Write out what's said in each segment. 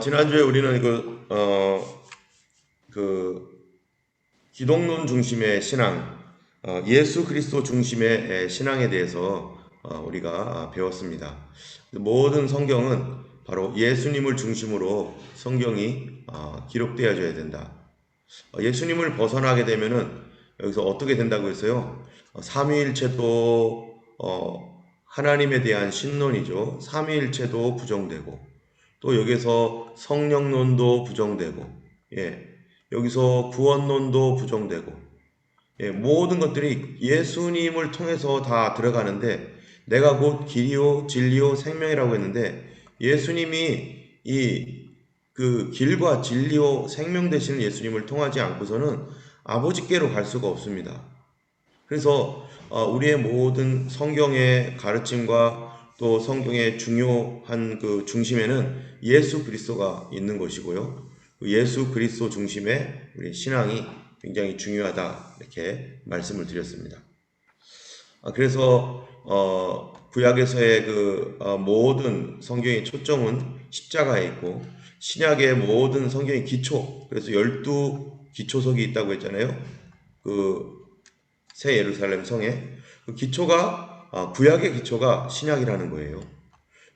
지난주에 우리는 그 기독론 중심의 신앙, 예수 그리스도 중심의 신앙에 대해서 우리가 배웠습니다. 모든 성경은 바로 예수님을 중심으로 성경이 기록되어져야 된다. 예수님을 벗어나게 되면은 여기서 어떻게 된다고 했어요? 삼위일체도 하나님에 대한 신론이죠. 삼위일체도 부정되고 또 여기서 성령론도 부정되고, 여기서 구원론도 부정되고, 모든 것들이 예수님을 통해서 다 들어가는데, 내가 곧 길이요, 진리요, 생명이라고 했는데, 예수님이 그 길과 진리요, 생명 되시는 예수님을 통하지 않고서는 아버지께로 갈 수가 없습니다. 그래서 우리의 모든 성경의 가르침과 또 성경의 중요한 그 중심에는 예수 그리스도가 있는 것이고요. 예수 그리스도 중심의 우리 신앙이 굉장히 중요하다 이렇게 말씀을 드렸습니다. 그래서 구약에서의 모든 성경의 초점은 십자가에 있고 신약의 모든 성경의 기초, 그래서 12기초석이 있다고 했잖아요. 새 예루살렘 성에 그 기초가 구약의 기초가 신약이라는 거예요.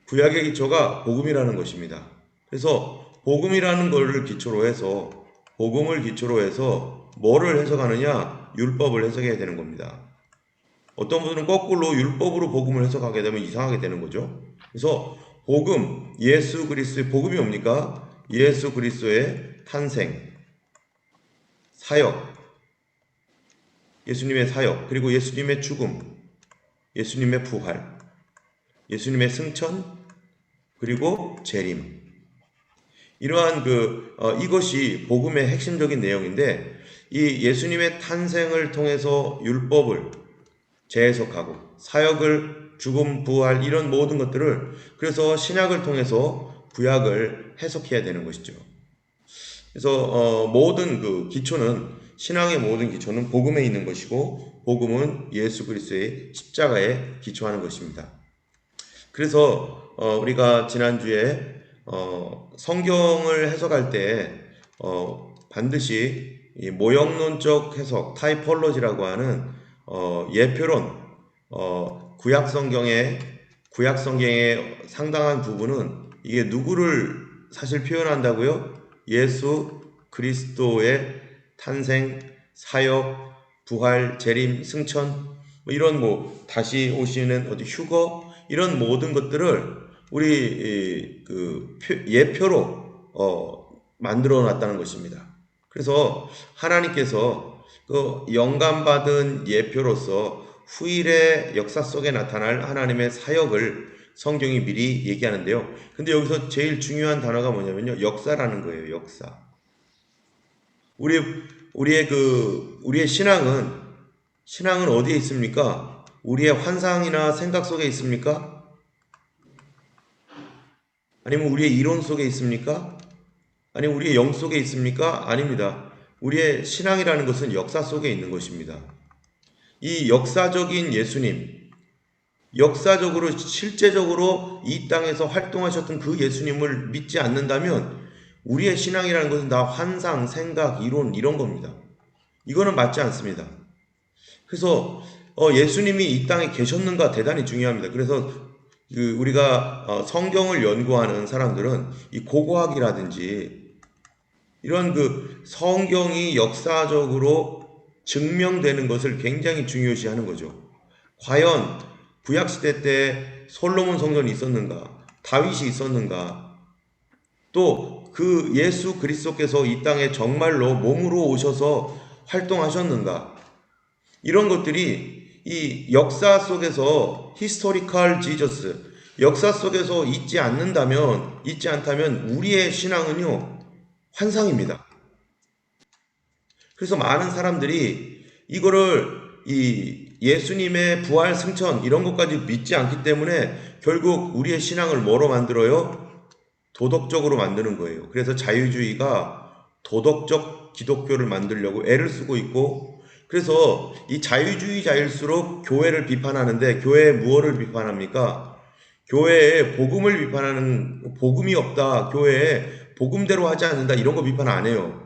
구약의 기초가 복음이라는 것입니다. 그래서 복음이라는 것을 기초로 해서 복음을 기초로 해서 뭐를 해석하느냐? 율법을 해석해야 되는 겁니다. 어떤 분들은 거꾸로 율법으로 복음을 해석하게 되면 이상하게 되는 거죠. 그래서 복음, 예수 그리스도의 복음이 뭡니까? 예수 그리스도의 탄생, 사역, 예수님의 사역, 그리고 예수님의 죽음, 예수님의 부활, 예수님의 승천, 그리고 재림. 이러한 이것이 복음의 핵심적인 내용인데, 이 예수님의 탄생을 통해서 율법을 재해석하고, 사역을, 죽음, 부활, 이런 모든 것들을, 그래서 신약을 통해서 구약을 해석해야 되는 것이죠. 그래서 모든 기초는, 신앙의 모든 기초는 복음에 있는 것이고 복음은 예수 그리스도의 십자가에 기초하는 것입니다. 그래서 우리가 지난주에 성경을 해석할 때 반드시 이 모형론적 해석, 타이폴로지라고 하는 예표론, 구약 성경의 상당한 부분은 이게 누구를 사실 표현한다고요? 예수 그리스도의 탄생, 사역, 부활, 재림, 승천, 이런 다시 오시는 휴거, 이런 모든 것들을 우리 예표로 만들어 놨다는 것입니다. 그래서 하나님께서 영감받은 예표로서 후일의 역사 속에 나타날 하나님의 사역을 성경이 미리 얘기하는데요. 근데 여기서 제일 중요한 단어가 뭐냐면요, 역사라는 거예요. 역사. 우리의 신앙은 어디에 있습니까? 우리의 환상이나 생각 속에 있습니까? 아니면 우리의 이론 속에 있습니까? 아니면 우리의 영 속에 있습니까? 아닙니다. 우리의 신앙이라는 것은 역사 속에 있는 것입니다. 이 역사적인 예수님, 역사적으로 실제적으로 이 땅에서 활동하셨던 그 예수님을 믿지 않는다면 우리의 신앙이라는 것은 다 환상, 생각, 이론 이런 겁니다. 이거는 맞지 않습니다. 그래서 예수님이 이 땅에 계셨는가 대단히 중요합니다. 그래서 우리가 성경을 연구하는 사람들은 이 고고학이라든지 이런 성경이 역사적으로 증명되는 것을 굉장히 중요시하는 거죠. 과연 구약시대 때 솔로몬 성전이 있었는가? 다윗이 있었는가? 또 예수 그리스도께서 이 땅에 정말로 몸으로 오셔서 활동하셨는가? 이런 것들이 이 역사 속에서 히스토리컬 지저스, 역사 속에서 있지 않다면 우리의 신앙은요, 환상입니다. 그래서 많은 사람들이 이거를 예수님의 부활 승천 이런 것까지 믿지 않기 때문에 결국 우리의 신앙을 뭐로 만들어요? 도덕적으로 만드는 거예요. 그래서 자유주의가 도덕적 기독교를 만들려고 애를 쓰고 있고, 그래서 이 자유주의자일수록 교회를 비판하는데 교회에 무엇을 비판합니까? 교회에 복음을 비판하는, 복음이 없다, 교회에 복음대로 하지 않는다 이런 거 비판 안 해요.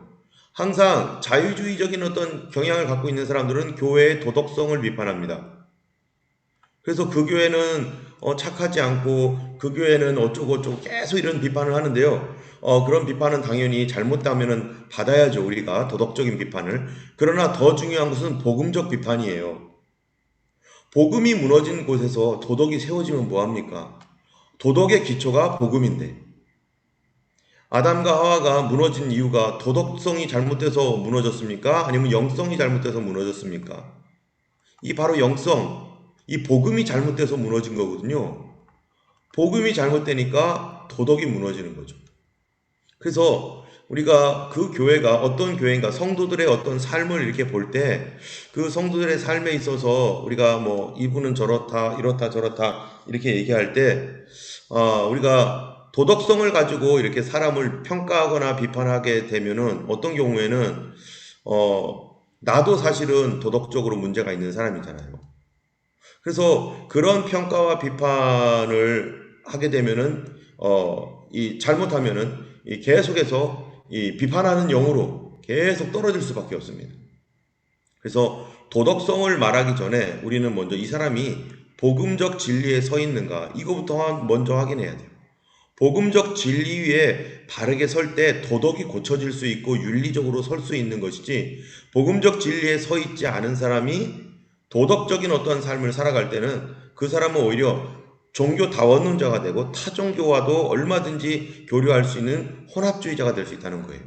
항상 자유주의적인 어떤 경향을 갖고 있는 사람들은 교회의 도덕성을 비판합니다. 그래서 그 교회는 착하지 않고 그 교회는 어쩌고 계속 이런 비판을 하는데요. 그런 비판은 당연히 잘못되면은 받아야죠. 우리가 도덕적인 비판을. 그러나 더 중요한 것은 복음적 비판이에요. 복음이 무너진 곳에서 도덕이 세워지면 뭐합니까? 도덕의 기초가 복음인데 아담과 하와가 무너진 이유가 도덕성이 잘못돼서 무너졌습니까? 아니면 영성이 잘못돼서 무너졌습니까? 이 바로 영성, 이 복음이 잘못돼서 무너진 거거든요. 복음이 잘못되니까 도덕이 무너지는 거죠. 그래서 우리가 그 교회가 어떤 교회인가, 성도들의 어떤 삶을 이렇게 볼 때 그 성도들의 삶에 있어서 우리가 뭐 이분은 저렇다, 이렇다, 저렇다 이렇게 얘기할 때 우리가 도덕성을 가지고 이렇게 사람을 평가하거나 비판하게 되면은 어떤 경우에는 나도 사실은 도덕적으로 문제가 있는 사람이잖아요. 그래서 그런 평가와 비판을 하게 되면은 이 잘못하면은 이 계속해서 이 비판하는 영으로 계속 떨어질 수밖에 없습니다. 그래서 도덕성을 말하기 전에 우리는 먼저 이 사람이 복음적 진리에 서 있는가 이거부터 먼저 확인해야 돼요. 복음적 진리 위에 바르게 설 때 도덕이 고쳐질 수 있고 윤리적으로 설 수 있는 것이지 복음적 진리에 서 있지 않은 사람이 도덕적인 어떤 삶을 살아갈 때는 그 사람은 오히려 종교 다원론자가 되고 타 종교와도 얼마든지 교류할 수 있는 혼합주의자가 될 수 있다는 거예요.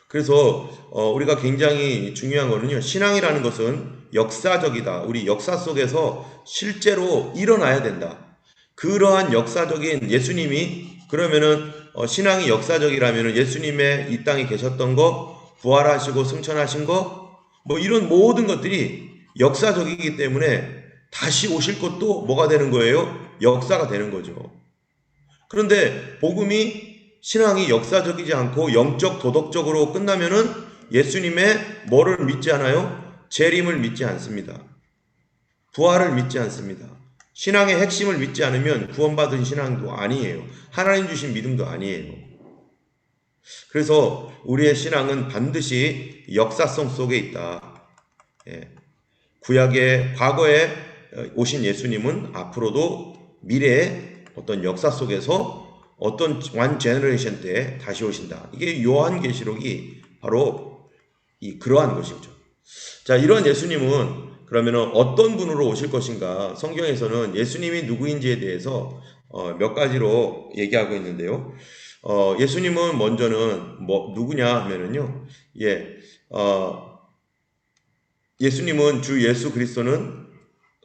그래서 우리가 굉장히 중요한 거는요. 신앙이라는 것은 역사적이다. 우리 역사 속에서 실제로 일어나야 된다. 그러한 역사적인 예수님이 그러면은 신앙이 역사적이라면은 예수님의 이 땅에 계셨던 거, 부활하시고 승천하신 거, 뭐 이런 모든 것들이 역사적이기 때문에 다시 오실 것도 뭐가 되는 거예요? 역사가 되는 거죠. 그런데 복음이 신앙이 역사적이지 않고 영적 도덕적으로 끝나면은 예수님의 뭐를 믿지 않아요? 재림을 믿지 않습니다. 부활을 믿지 않습니다. 신앙의 핵심을 믿지 않으면 구원받은 신앙도 아니에요. 하나님 주신 믿음도 아니에요. 그래서 우리의 신앙은 반드시 역사성 속에 있다. 구약의 과거에 오신 예수님은 앞으로도 미래의 어떤 역사 속에서 어떤 완 제너레이션 때 다시 오신다. 이게 요한계시록이 바로 그러한 것이죠. 자, 이런 예수님은 그러면 어떤 분으로 오실 것인가? 성경에서는 예수님이 누구인지에 대해서 몇 가지로 얘기하고 있는데요. 예수님은 먼저는 누구냐 하면은요. 예수님은 주 예수 그리스도는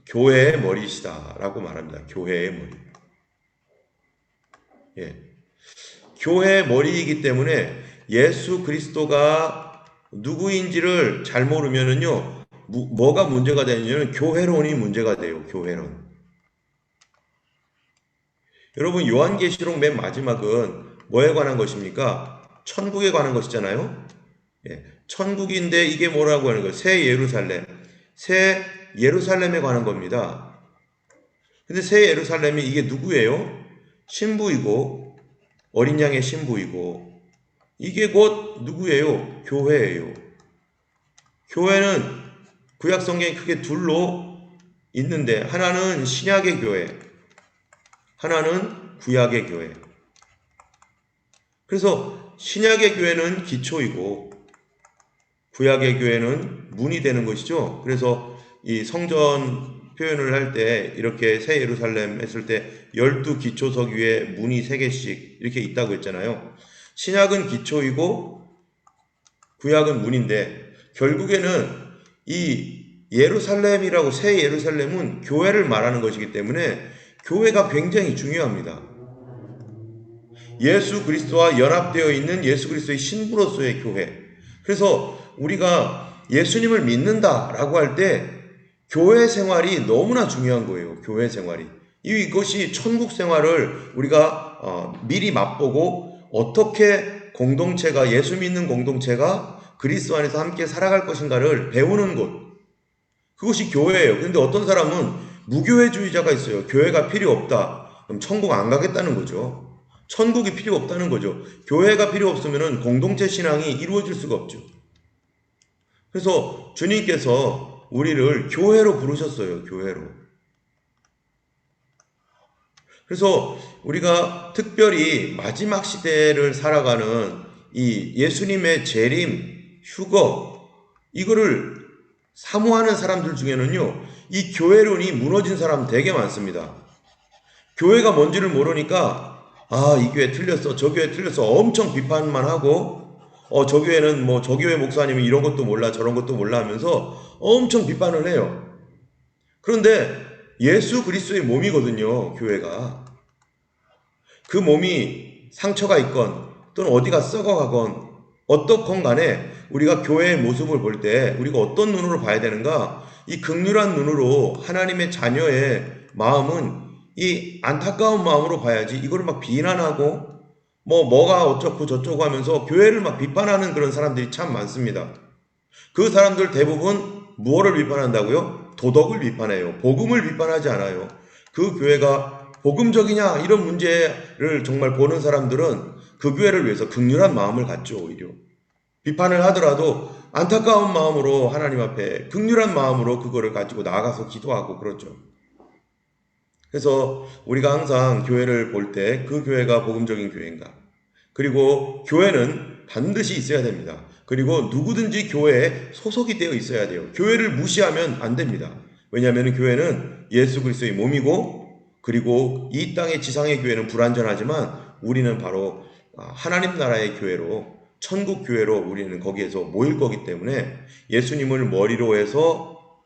교회의 머리시다라고 말합니다. 교회의 머리. 교회의 머리이기 때문에 예수 그리스도가 누구인지를 잘 모르면은요. 뭐가 문제가 되냐면 교회론이 문제가 돼요. 교회론. 여러분 요한계시록 맨 마지막은 뭐에 관한 것입니까? 천국에 관한 것이잖아요. 천국인데 이게 뭐라고 하는 거예요? 새 예루살렘. 새 예루살렘에 관한 겁니다. 근데 새 예루살렘이 이게 누구예요? 신부이고 어린 양의 신부이고 이게 곧 누구예요? 교회예요. 교회는 구약 성경에 크게 둘로 있는데 하나는 신약의 교회, 하나는 구약의 교회. 그래서 신약의 교회는 기초이고 구약의 교회는 문이 되는 것이죠. 그래서 이 성전 표현을 할 때 이렇게 새 예루살렘 했을 때 12기초석 위에 문이 3개씩 이렇게 있다고 했잖아요. 신약은 기초이고 구약은 문인데 결국에는 이 예루살렘이라고 새 예루살렘은 교회를 말하는 것이기 때문에 교회가 굉장히 중요합니다. 예수 그리스도와 연합되어 있는 예수 그리스도의 신부로서의 교회. 그래서 우리가 예수님을 믿는다라고 할 때 교회 생활이 너무나 중요한 거예요. 교회 생활이. 이것이 천국 생활을 우리가 미리 맛보고 어떻게 공동체가 예수 믿는 공동체가 그리스도 안에서 함께 살아갈 것인가를 배우는 곳. 그것이 교회예요. 그런데 어떤 사람은 무교회주의자가 있어요. 교회가 필요 없다. 그럼 천국 안 가겠다는 거죠. 천국이 필요 없다는 거죠. 교회가 필요 없으면 공동체 신앙이 이루어질 수가 없죠. 그래서 주님께서 우리를 교회로 부르셨어요. 교회로. 그래서 우리가 특별히 마지막 시대를 살아가는 이 예수님의 재림, 휴거, 이거를 사모하는 사람들 중에는요, 이 교회론이 무너진 사람 되게 많습니다. 교회가 뭔지를 모르니까, 아, 이 교회 틀렸어, 저 교회 틀렸어, 엄청 비판만 하고, 저 교회는 뭐, 저 교회 목사님이 이런 것도 몰라, 저런 것도 몰라 하면서 엄청 비판을 해요. 그런데 예수 그리스도의 몸이거든요, 교회가. 그 몸이 상처가 있건 또는 어디가 썩어가건 어떻건 간에 우리가 교회의 모습을 볼 때 우리가 어떤 눈으로 봐야 되는가? 이 극률한 눈으로 하나님의 자녀의 마음은 이 안타까운 마음으로 봐야지, 이거를 막 비난하고 뭐가 어쩌고 저쩌고 하면서 교회를 막 비판하는 그런 사람들이 참 많습니다. 그 사람들 대부분 무엇을 비판한다고요? 도덕을 비판해요. 복음을 비판하지 않아요. 그 교회가 복음적이냐 이런 문제를 정말 보는 사람들은 그 교회를 위해서 극률한 마음을 갖죠. 오히려 비판을 하더라도 안타까운 마음으로 하나님 앞에 극률한 마음으로 그거를 가지고 나아가서 기도하고 그렇죠. 그래서 우리가 항상 교회를 볼 때 그 교회가 복음적인 교회인가, 그리고 교회는 반드시 있어야 됩니다. 그리고 누구든지 교회에 소속이 되어 있어야 돼요. 교회를 무시하면 안 됩니다. 왜냐하면 교회는 예수 그리스도의 몸이고, 그리고 이 땅의 지상의 교회는 불완전하지만 우리는 바로 하나님 나라의 교회로, 천국 교회로 우리는 거기에서 모일 거기 때문에 예수님을 머리로 해서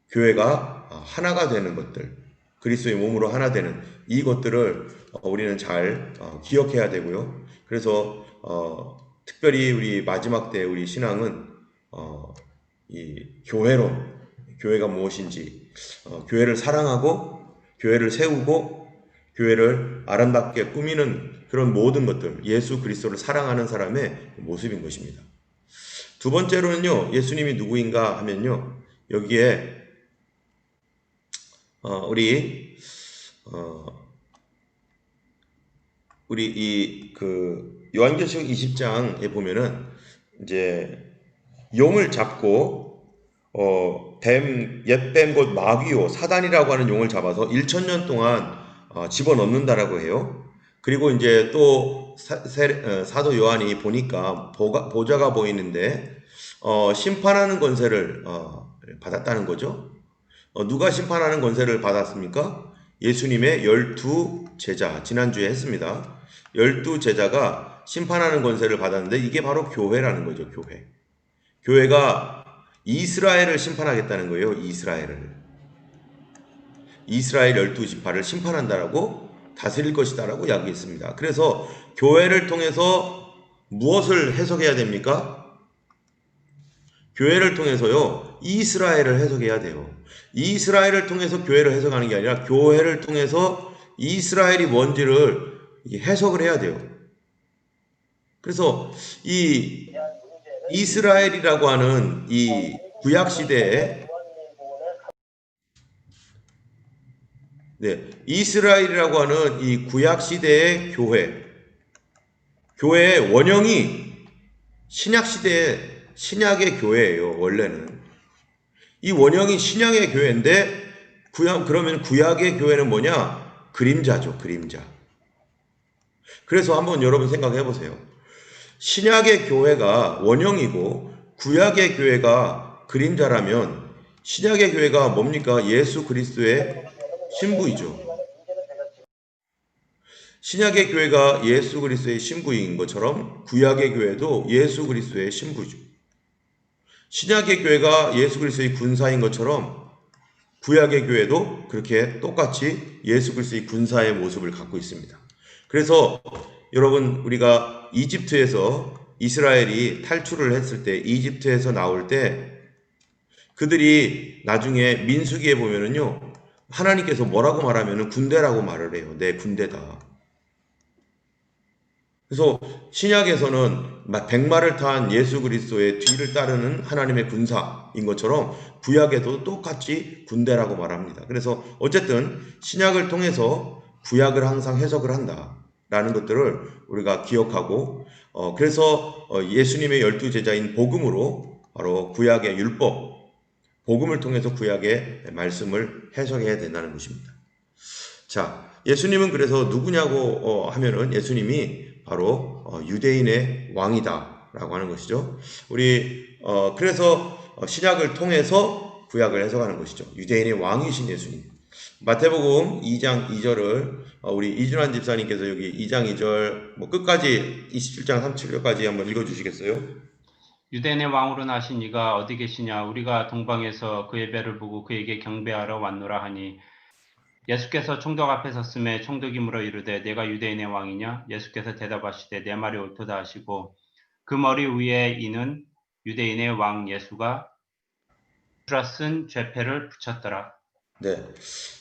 교회가 하나가 되는 것들, 그리스도의 몸으로 하나 되는 이것들을 우리는 잘 기억해야 되고요. 그래서 특별히 우리 마지막 때 우리 신앙은 이 교회론, 교회가 무엇인지, 교회를 사랑하고 교회를 세우고 교회를 아름답게 꾸미는 그런 모든 것들, 예수 그리스도를 사랑하는 사람의 모습인 것입니다. 두 번째로는요, 예수님이 누구인가 하면요, 여기에 우리 이 요한계시록 20장에 보면은 이제 용을 잡고 옛뱀 곧 마귀요 사단이라고 하는 용을 잡아서 1000년 동안 집어넣는다라고 해요. 그리고 이제 또 사도 요한이 보니까 보좌가 보이는데 심판하는 권세를 받았다는 거죠. 누가 심판하는 권세를 받았습니까? 예수님의 12제자, 지난주에 했습니다. 12제자가 심판하는 권세를 받았는데 이게 바로 교회라는 거죠. 교회가 이스라엘을 심판하겠다는 거예요. 이스라엘 12지파를 심판한다라고, 다스릴 것이다라고 이야기했습니다. 그래서 교회를 통해서 무엇을 해석해야 됩니까? 교회를 통해서요, 이스라엘을 해석해야 돼요. 이스라엘을 통해서 교회를 해석하는 게 아니라 교회를 통해서 이스라엘이 뭔지를 해석을 해야 돼요. 그래서 이 이스라엘이라고 하는 이 구약 시대에, 이스라엘이라고 하는 이 구약 시대의 교회의 원형이 신약 시대의 신약의 교회예요. 원래는 이 원형이 신약의 교회인데, 그러면 구약의 교회는 뭐냐? 그림자죠. 그림자. 그래서 한번 여러분 생각해 보세요. 신약의 교회가 원형이고 구약의 교회가 그림자라면 신약의 교회가 뭡니까? 예수 그리스도의 신부이죠. 신약의 교회가 예수 그리스도의 신부인 것처럼 구약의 교회도 예수 그리스도의 신부죠. 신약의 교회가 예수 그리스도의 군사인 것처럼 구약의 교회도 그렇게 똑같이 예수 그리스도의 군사의 모습을 갖고 있습니다. 그래서 여러분, 우리가 이집트에서 이스라엘이 탈출을 했을 때, 이집트에서 나올 때 그들이 나중에 민수기에 보면은요, 하나님께서 뭐라고 말하면은 군대라고 말을 해요. 내 군대다. 그래서 신약에서는 백마를 탄 예수 그리스도의 뒤를 따르는 하나님의 군사인 것처럼 구약에도 똑같이 군대라고 말합니다. 그래서 어쨌든 신약을 통해서 구약을 항상 해석을 한다. 라는 것들을 우리가 기억하고 그래서 예수님의 12제자인 복음으로 바로 구약의 율법, 복음을 통해서 구약의 말씀을 해석해야 된다는 것입니다. 자, 예수님은 그래서 누구냐고 하면은 예수님이 바로 유대인의 왕이다 라고 하는 것이죠. 우리 그래서 신약을 통해서 구약을 해석하는 것이죠. 유대인의 왕이신 예수님. 마태복음 2장 2절을 우리 이준환 집사님께서 여기 2장 2절 끝까지 27장 37절까지 한번 읽어주시겠어요? 유대인의 왕으로 나신 이가 어디 계시냐? 우리가 동방에서 그의 배를 보고 그에게 경배하러 왔노라 하니 예수께서 총독 앞에 섰음에 총독이 물어 이르되 내가 유대인의 왕이냐? 예수께서 대답하시되 내 말이 옳도다 하시고 그 머리 위에 이는 유대인의 왕 예수가 쓴 죄패를 붙였더라. 네.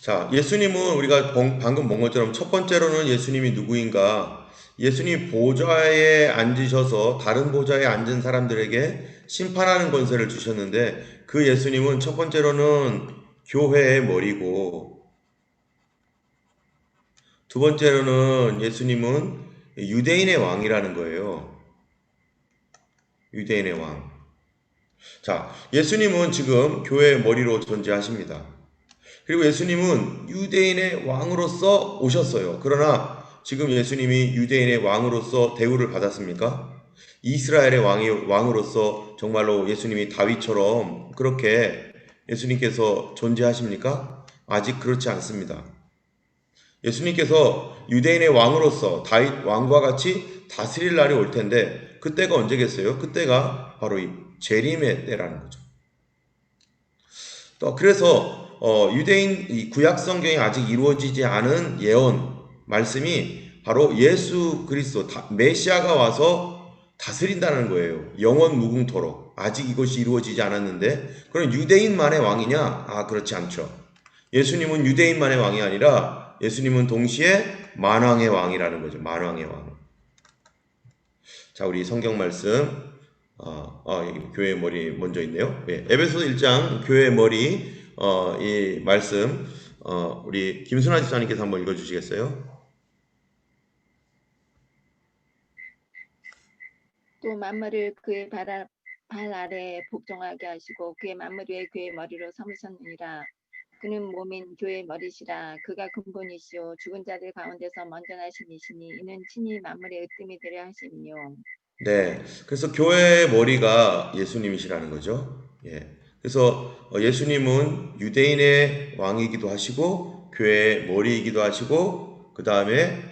자, 예수님은 우리가 방금 본 것처럼 첫 번째로는 예수님이 누구인가? 예수님이 보좌에 앉으셔서 다른 보좌에 앉은 사람들에게 심판하는 권세를 주셨는데 그 예수님은 첫 번째로는 교회의 머리고 두 번째로는 예수님은 유대인의 왕이라는 거예요. 유대인의 왕. 자, 예수님은 지금 교회의 머리로 존재하십니다. 그리고 예수님은 유대인의 왕으로서 오셨어요. 그러나 지금 예수님이 유대인의 왕으로서 대우를 받았습니까? 이스라엘의 왕으로서 정말로 예수님이 다윗처럼 그렇게 예수님께서 존재하십니까? 아직 그렇지 않습니다. 예수님께서 유대인의 왕으로서 다윗 왕과 같이 다스릴 날이 올 텐데 그때가 언제겠어요? 그때가 바로 이 재림의 때라는 거죠. 또 그래서 유대인 구약 성경에 아직 이루어지지 않은 예언 말씀이 바로 예수 그리스도 메시아가 와서 다스린다는 거예요. 영원 무궁토록. 아직 이것이 이루어지지 않았는데 그럼 유대인만의 왕이냐? 아, 그렇지 않죠. 예수님은 유대인만의 왕이 아니라 예수님은 동시에 만왕의 왕이라는 거죠. 만왕의 왕. 자, 우리 성경 말씀 여기 교회의 머리 먼저 있네요. 예, 에베소서 1장 교회의 머리 이 말씀 우리 김순아 집사님께서 한번 읽어주시겠어요? 또 만물을 그의 발 아래에 복종하게 하시고 그의 만물 위에 그의 머리로 삼으셨느니라. 그는 몸인 교회의 머리시라. 그가 근본이시오 죽은 자들 가운데서 먼저 나신 이시니 이는 친히 만물의 으뜸이 되려 하심이요. 네, 그래서 교회의 머리가 예수님이시라는 거죠. 예, 그래서 예수님은 유대인의 왕이기도 하시고 교회의 머리이기도 하시고 그 다음에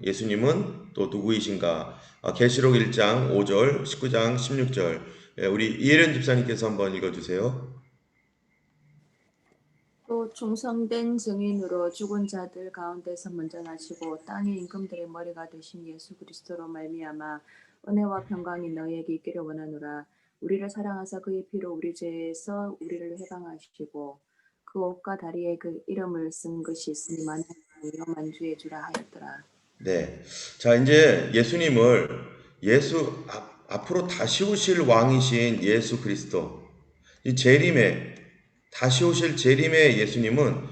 예수님은 또 누구이신가? 계시록 1장 5절, 19장 16절 우리 이혜련 집사님께서 한번 읽어주세요. 또 충성된 증인으로 죽은 자들 가운데서 먼저 나시고 땅의 임금들의 머리가 되신 예수 그리스도로 말미암아 은혜와 평강이 너희에게 있기를 원하노라. 우리를 사랑하사 그의 피로 우리 죄에서 우리를 해방하시고 그 옷과 다리에 그 이름을 쓴 것이 있으니 만왕이요 만주의 주라 하였더라. 네, 자 이제 예수님을 앞으로 다시 오실 왕이신 예수 그리스도 이 재림에 다시 오실 재림의 예수님은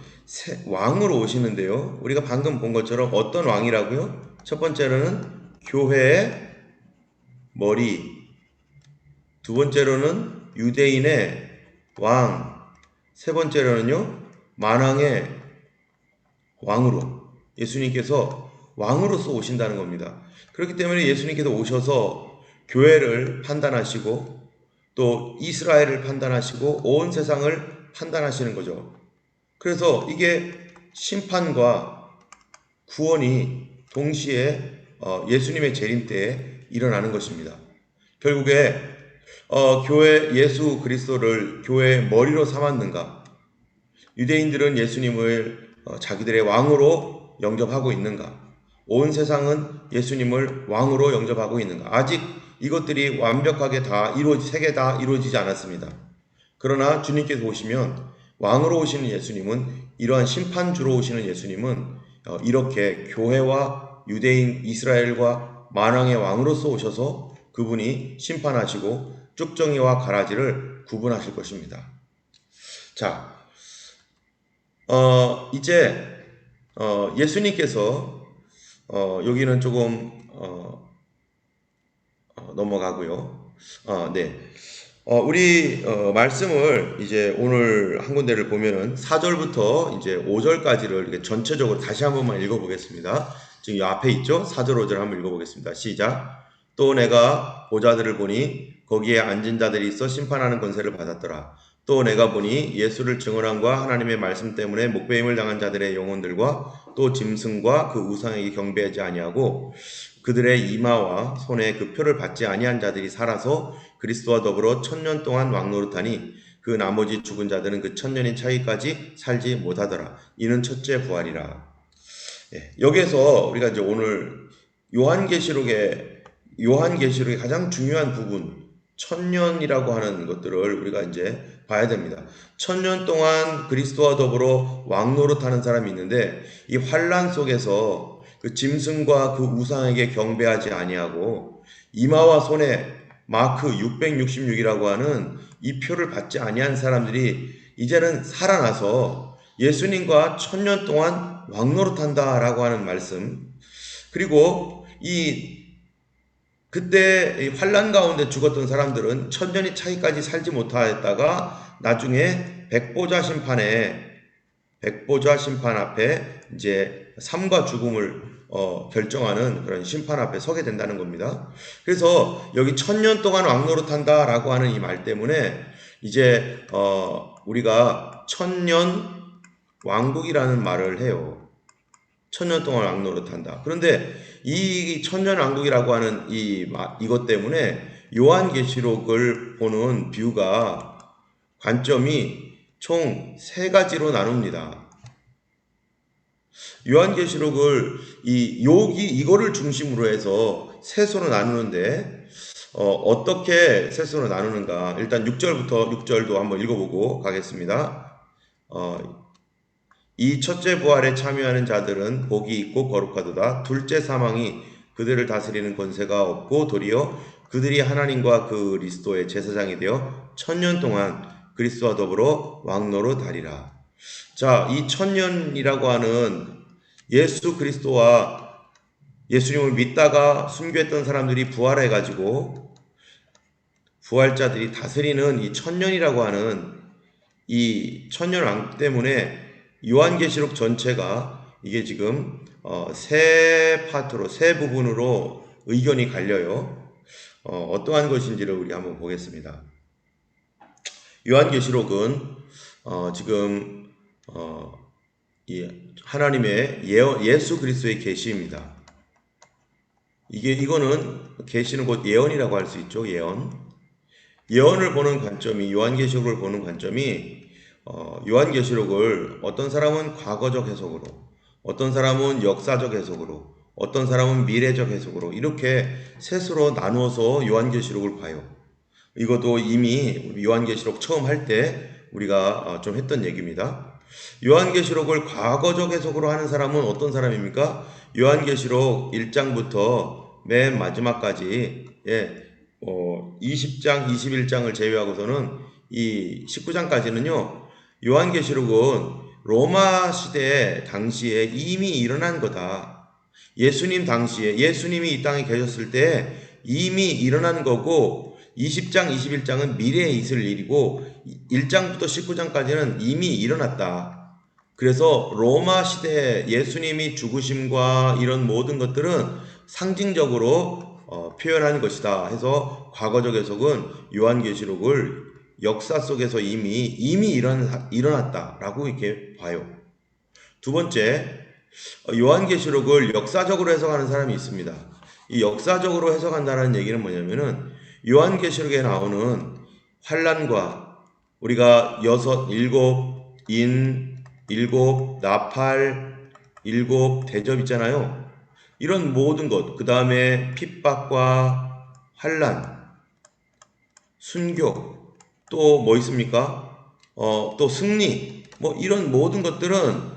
왕으로 오시는데요. 우리가 방금 본 것처럼 어떤 왕이라고요? 첫 번째로는 교회의 머리, 두 번째로는 유대인의 왕, 세 번째로는요 만왕의 왕으로 예수님께서 왕으로서 오신다는 겁니다. 그렇기 때문에 예수님께서 오셔서 교회를 판단하시고 또 이스라엘을 판단하시고 온 세상을 판단하시는 거죠. 그래서 이게 심판과 구원이 동시에 예수님의 재림 때에 일어나는 것입니다. 결국에 교회 예수 그리스도를 교회의 머리로 삼았는가? 유대인들은 예수님을 자기들의 왕으로 영접하고 있는가? 온 세상은 예수님을 왕으로 영접하고 있는가? 아직 이것들이 완벽하게 세 개 다 이루어지지 않았습니다. 그러나 주님께서 오시면 왕으로 오시는 예수님은 이러한 심판주로 오시는 예수님은 이렇게 교회와 유대인 이스라엘과 만왕의 왕으로서 오셔서 그분이 심판하시고 쭉정이와 가라지를 구분하실 것입니다. 자, 이제 예수님께서 여기는 조금 넘어가고요. 네. 우리 말씀을 이제 오늘 한 군데를 보면은 4절부터 이제 5절까지를 이렇게 전체적으로 다시 한 번만 읽어보겠습니다. 지금 이 앞에 있죠? 4절, 5절 한번 읽어보겠습니다. 시작. 또 내가 보좌들을 보니 거기에 앉은 자들이 있어 심판하는 권세를 받았더라. 또 내가 보니 예수를 증언함과 하나님의 말씀 때문에 목배임을 당한 자들의 영혼들과 또 짐승과 그 우상에게 경배하지 아니하고 그들의 이마와 손에 그 표를 받지 아니한 자들이 살아서 그리스도와 더불어 1000년 동안 왕노릇하니 그 나머지 죽은 자들은 그 1000년인 차이까지 살지 못하더라. 이는 첫째 부활이라. 여기에서 우리가 이제 오늘 요한계시록의 가장 중요한 부분 1000년이라고 하는 것들을 우리가 이제 봐야 됩니다. 1000년 동안 그리스도와 더불어 왕노릇하는 사람이 있는데 이 환란 속에서 그 짐승과 그 우상에게 경배하지 아니하고 이마와 손에 마크 666이라고 하는 이 표를 받지 아니한 사람들이 이제는 살아나서 예수님과 1000년 동안 왕노릇한다라고 하는 말씀. 그리고 그때 이 환란 가운데 죽었던 사람들은 1000년의 차이까지 살지 못하였다가 나중에 백보자 심판 앞에 이제 삶과 죽음을 결정하는 그런 심판 앞에 서게 된다는 겁니다. 그래서 여기 1000년 동안 왕노릇한다라고 하는 이 말 때문에 이제 우리가 1000년 왕국이라는 말을 해요. 1000년 동안 왕노릇한다. 그런데 이 1000년 왕국이라고 하는 이것 때문에 요한계시록을 보는 뷰가 관점이 총 3가지로 나눕니다. 요한계시록을 이거를 중심으로 해서 셋으로 나누는데 어떻게 셋으로 나누는가? 일단 6절도 한번 읽어보고 가겠습니다. 이 첫째 부활에 참여하는 자들은 복이 있고 거룩하도다. 둘째 사망이 그들을 다스리는 권세가 없고 도리어 그들이 하나님과 그리스도의 제사장이 되어 1000년 동안 그리스도와 더불어 왕노릇하리라. 자, 이 1000년이라고 하는 예수 그리스도와 예수님을 믿다가 순교했던 사람들이 부활해가지고 부활자들이 다스리는 이 1000년이라고 하는 이 1000년 왕 때문에 요한계시록 전체가 이게 지금 세 파트로, 세 부분으로 의견이 갈려요. 어떠한 것인지를 우리 한번 보겠습니다. 요한계시록은 지금 이 하나님의 예수 그리스도의 계시입니다. 이거는 계시는 곧 예언이라고 할 수 있죠. 예언을 보는 관점이 요한계시록을 보는 관점이 요한계시록을 어떤 사람은 과거적 해석으로, 어떤 사람은 역사적 해석으로, 어떤 사람은 미래적 해석으로 이렇게 셋으로 나누어서 요한계시록을 봐요. 이것도 이미 요한계시록 처음 할 때 우리가 좀 했던 얘기입니다. 요한계시록을 과거적 해석으로 하는 사람은 어떤 사람입니까? 요한계시록 1장부터 맨 마지막까지 20장, 21장을 제외하고서는 이 19장까지는요. 요한계시록은 로마 시대 당시에 이미 일어난 거다. 예수님 당시에 예수님이 이 땅에 계셨을 때 이미 일어난 거고 20장, 21장은 미래에 있을 일이고 1장부터 19장까지는 이미 일어났다. 그래서 로마 시대에 예수님이 죽으심과 이런 모든 것들은 상징적으로 표현한 것이다 해서 과거적 해석은 요한계시록을 역사 속에서 이미 일어났다라고 이렇게 봐요. 두 번째, 요한계시록을 역사적으로 해석하는 사람이 있습니다. 이 역사적으로 해석한다는 얘기는 뭐냐면은 요한계시록에 나오는 환란과 우리가 7 나팔, 7 대접 있잖아요. 이런 모든 것, 그 다음에 핍박과 환란, 순교, 또 뭐 있습니까? 또 승리, 뭐 이런 모든 것들은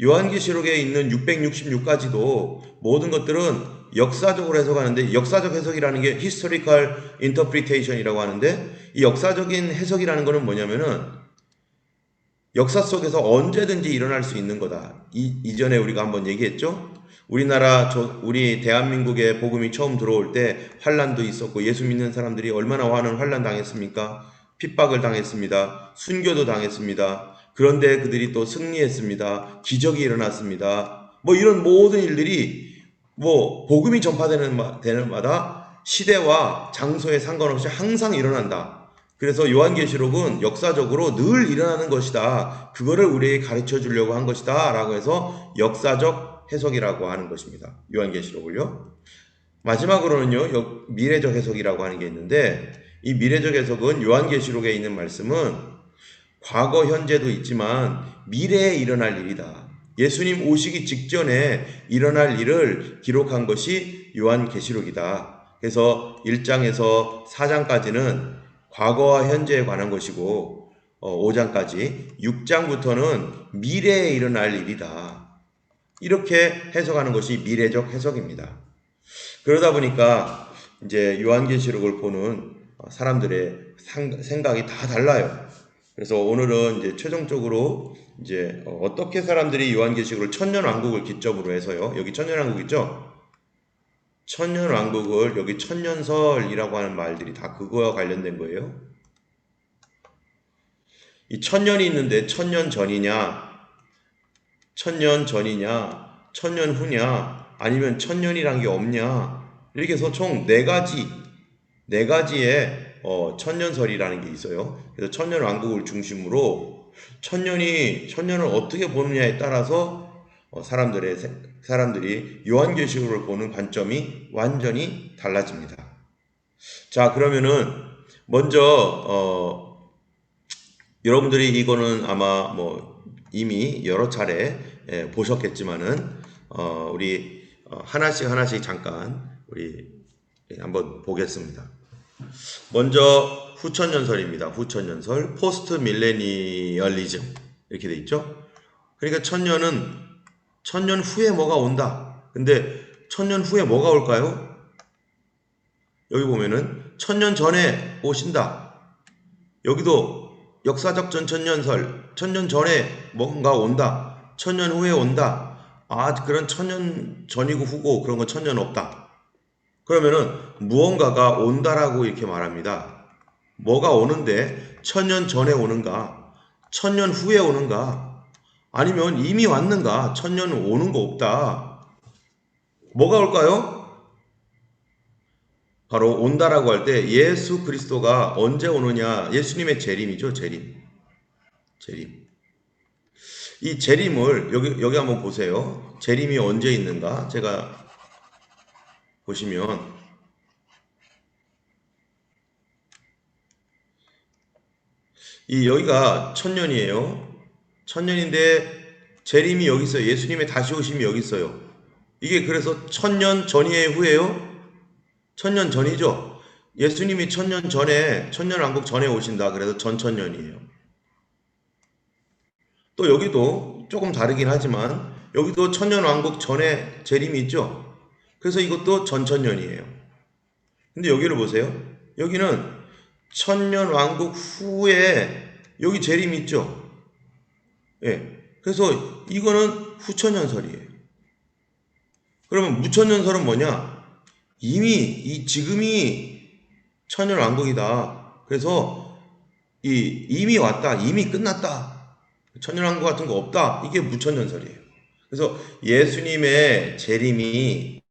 요한계시록에 있는 666가지도 모든 것들은 역사적으로 해석하는데 역사적 해석이라는 게 historical interpretation이라고 하는데 이 역사적인 해석이라는 거는 뭐냐면은 역사 속에서 언제든지 일어날 수 있는 거다. 이전에 우리가 한번 얘기했죠? 우리 대한민국에 복음이 처음 들어올 때 환란도 있었고 예수 믿는 사람들이 얼마나 많은 환란 당했습니까? 핍박을 당했습니다. 순교도 당했습니다. 그런데 그들이 또 승리했습니다. 기적이 일어났습니다. 뭐 이런 모든 일들이 뭐 복음이 전파되는 마다 시대와 장소에 상관없이 항상 일어난다. 그래서 요한계시록은 역사적으로 늘 일어나는 것이다. 그거를 우리에게 가르쳐 주려고 한 것이다. 라고 해서 역사적 해석이라고 하는 것입니다. 요한계시록을요. 마지막으로는요, 미래적 해석이라고 하는 게 있는데, 이 미래적 해석은 요한계시록에 있는 말씀은 과거, 현재도 있지만 미래에 일어날 일이다. 예수님 오시기 직전에 일어날 일을 기록한 것이 요한계시록이다. 그래서 1장에서 4장까지는 과거와 현재에 관한 것이고 5장까지 6장부터는 미래에 일어날 일이다. 이렇게 해석하는 것이 미래적 해석입니다. 그러다 보니까 이제 요한계시록을 보는 사람들의 생각이 다 달라요. 그래서 오늘은 이제 최종적으로 이제 어떻게 사람들이 요한계시록을 천년왕국을 기점으로 해서요. 여기 천년왕국 있죠? 천년왕국을 여기 천년설이라고 하는 말들이 다 그거와 관련된 거예요. 이 천년이 있는데 천년 전이냐, 천년 전이냐, 천년 후냐, 아니면 천년이란 게 없냐, 이렇게 해서 총 네 가지의 천년설이라는 게 있어요. 그래서 천년왕국을 중심으로 천년을 어떻게 보느냐에 따라서 사람들이 요한계시록을 보는 관점이 완전히 달라집니다. 자, 그러면은 먼저 여러분들이 이거는 아마 뭐 이미 여러 차례 보셨겠지만은 우리 하나씩 잠깐 우리 한번 보겠습니다. 먼저 후천년설입니다. 후천년설, 포스트 밀레니얼리즘 이렇게 돼 있죠. 그러니까 천년 후에 뭐가 온다. 근데 천년 후에 뭐가 올까요? 여기 보면은 천년 전에 오신다. 여기도 역사적 전천년설, 천년 전에 뭔가 온다. 천년 후에 온다. 아, 그런 천년 전이고 후고 그런 건 천년 없다. 그러면은 무언가가 온다라고 이렇게 말합니다. 뭐가 오는데 천년 전에 오는가? 천년 후에 오는가? 아니면 이미 왔는가? 천년 오는 거 없다. 뭐가 올까요? 바로 온다라고 할 때 예수 그리스도가 언제 오느냐? 예수님의 재림이죠, 재림. 이 재림을 여기 한번 보세요. 재림이 언제 있는가? 제가 보시면 여기가 천년이에요. 천년인데 재림이 여기 있어요. 예수님의 다시 오심이 여기 있어요. 이게 그래서 천년 전이에요, 후에요? 천년 전이죠. 예수님이 천년 전에 천년왕국 전에 오신다. 그래서 전천년이에요. 또 여기도 조금 다르긴 하지만 여기도 천년왕국 전에 재림이 있죠. 그래서 이것도 전천년이에요. 근데 여기를 보세요. 여기는 천년왕국 후에 여기 재림이 있죠. 예. 그래서 이거는 후천년설이에요. 그러면 무천년설은 뭐냐? 지금이 천년왕국이다. 그래서 이미 왔다. 이미 끝났다. 천년왕국 같은 거 없다. 이게 무천년설이에요. 그래서 예수님의 재림이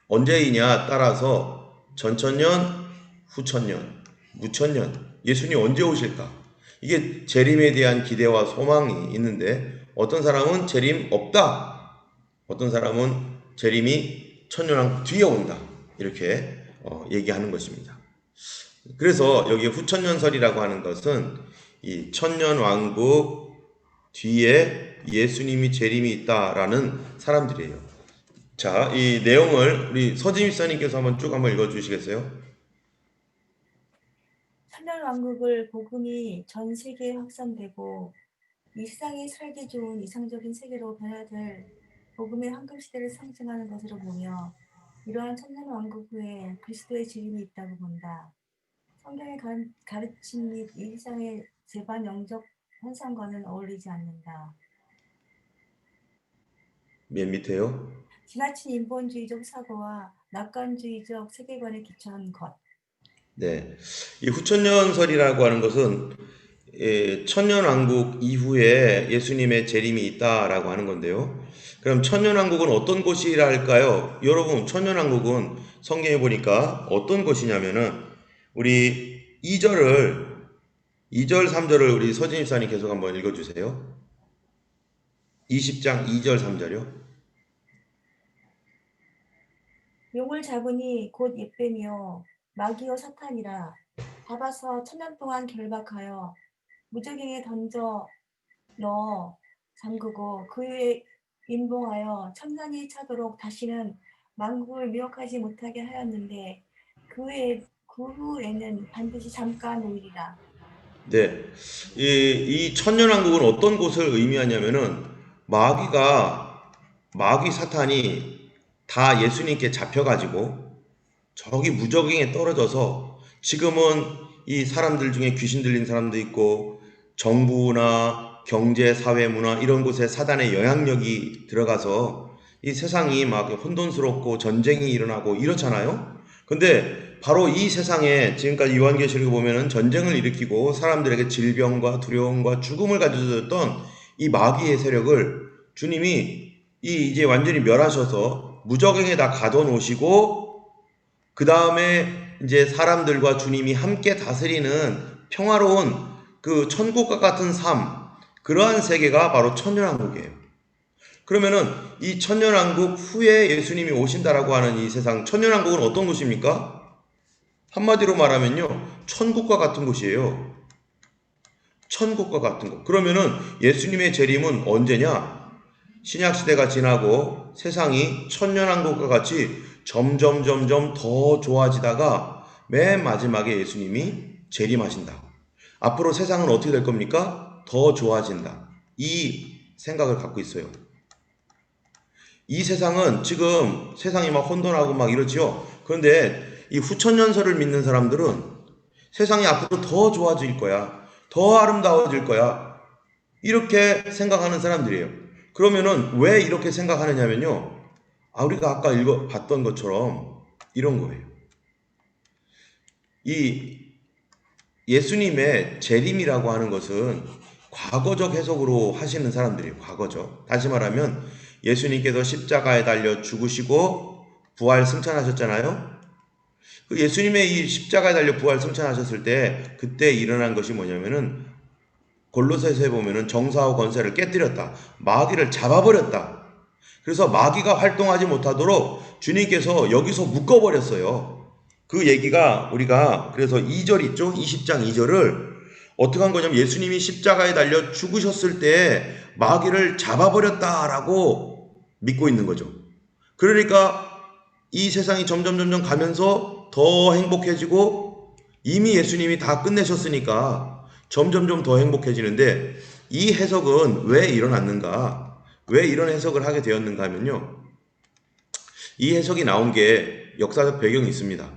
언제이냐 따라서 전천년, 후천년, 무천년, 예수님 언제 오실까? 이게 재림에 대한 기대와 소망이 있는데 어떤 사람은 재림 없다. 어떤 사람은 재림이 천년왕국 뒤에 온다. 이렇게 얘기하는 것입니다. 그래서 여기 후천년설이라고 하는 것은 이 천년왕국 뒤에 예수님이 재림이 있다라는 사람들이에요. 자, 이 내용을 우리 서진 집사님께서 한번 읽어주시겠어요? 천년왕국을 복음이 전 세계에 확산되고 이 세상이 살기 좋은 이상적인 세계로 변해야 될 복음의 황금시대를 상징하는 것으로 보며 이러한 천년왕국 후에 그리스도의 재림이 있다고 본다. 성경의 가르침 및 이 세상의 재반 영적 현상과는 어울리지 않는다. 맨 밑에요. 지나친 인본주의적 사고와 낙관주의적 세계관에 기초한 것. 네, 이 후천년설이라고 하는 것은 천년왕국 이후에 예수님의 재림이 있다라고 하는 건데요. 그럼 천년왕국은 어떤 곳이랄까요? 여러분, 천년왕국은 성경에 보니까 어떤 곳이냐면은 우리 2절, 3절을 우리 서진 입사님 계속 한번 읽어주세요. 20장 2절, 3절이요. 용을 잡으니 곧 옛뱀이요 마귀요 사탄이라. 잡아서 천년 동안 결박하여 무저갱에 던져 넣어 잠그고 그 위에 임봉하여 천년이 차도록 다시는 만국을 미혹하지 못하게 하였는데 그 후에는 반드시 잠깐 오이리라. 네, 이 천년왕국은 어떤 곳을 의미하냐면은 마귀 사탄이 다 예수님께 잡혀가지고 저기 무저갱에 떨어져서 지금은 이 사람들 중에 귀신 들린 사람도 있고 정부나 경제, 사회, 문화 이런 곳에 사단의 영향력이 들어가서 이 세상이 막 혼돈스럽고 전쟁이 일어나고 이렇잖아요. 근데 바로 이 세상에 지금까지 요한계시록을 보면은 전쟁을 일으키고 사람들에게 질병과 두려움과 죽음을 가져줬던 이 마귀의 세력을 주님이 이제 완전히 멸하셔서 무저갱에 다 가둬놓으시고 그 다음에 이제 사람들과 주님이 함께 다스리는 평화로운 그 천국과 같은 삶, 그러한 세계가 바로 천년왕국이에요. 그러면은 이 천년왕국 후에 예수님이 오신다라고 하는 이 세상, 천년왕국은 어떤 곳입니까? 한마디로 말하면요, 천국과 같은 곳이에요. 천국과 같은 곳. 그러면은 예수님의 재림은 언제냐? 신약시대가 지나고 세상이 천년왕국과 같이 점점 더 좋아지다가 맨 마지막에 예수님이 재림하신다. 앞으로 세상은 어떻게 될 겁니까? 더 좋아진다. 이 생각을 갖고 있어요. 이 세상은 지금 세상이 막 혼돈하고 막 이렇지요. 그런데 이 후천년설을 믿는 사람들은 세상이 앞으로 더 좋아질 거야. 더 아름다워질 거야. 이렇게 생각하는 사람들이에요. 그러면은 왜 이렇게 생각하느냐면요. 우리가 아까 봤던 것처럼 이런 거예요. 이 예수님의 재림이라고 하는 것은 과거적 해석으로 하시는 사람들이에요. 과거적. 다시 말하면 예수님께서 십자가에 달려 죽으시고 부활 승천하셨잖아요. 그 예수님의 이 십자가에 달려 부활 승천하셨을 때 그때 일어난 것이 뭐냐면은 골로새서에 보면은 정사와 권세를 깨뜨렸다. 마귀를 잡아버렸다. 그래서 마귀가 활동하지 못하도록 주님께서 여기서 묶어버렸어요. 그 얘기가 우리가 그래서 2절 있죠? 20장 2절을 어떻게 한 거냐면 예수님이 십자가에 달려 죽으셨을 때 마귀를 잡아버렸다라고 믿고 있는 거죠. 그러니까 이 세상이 점점 가면서 더 행복해지고 이미 예수님이 다 끝내셨으니까 점점 더 행복해지는데 이 해석은 왜 일어났는가? 왜 이런 해석을 하게 되었는가 하면요. 이 해석이 나온 게 역사적 배경이 있습니다.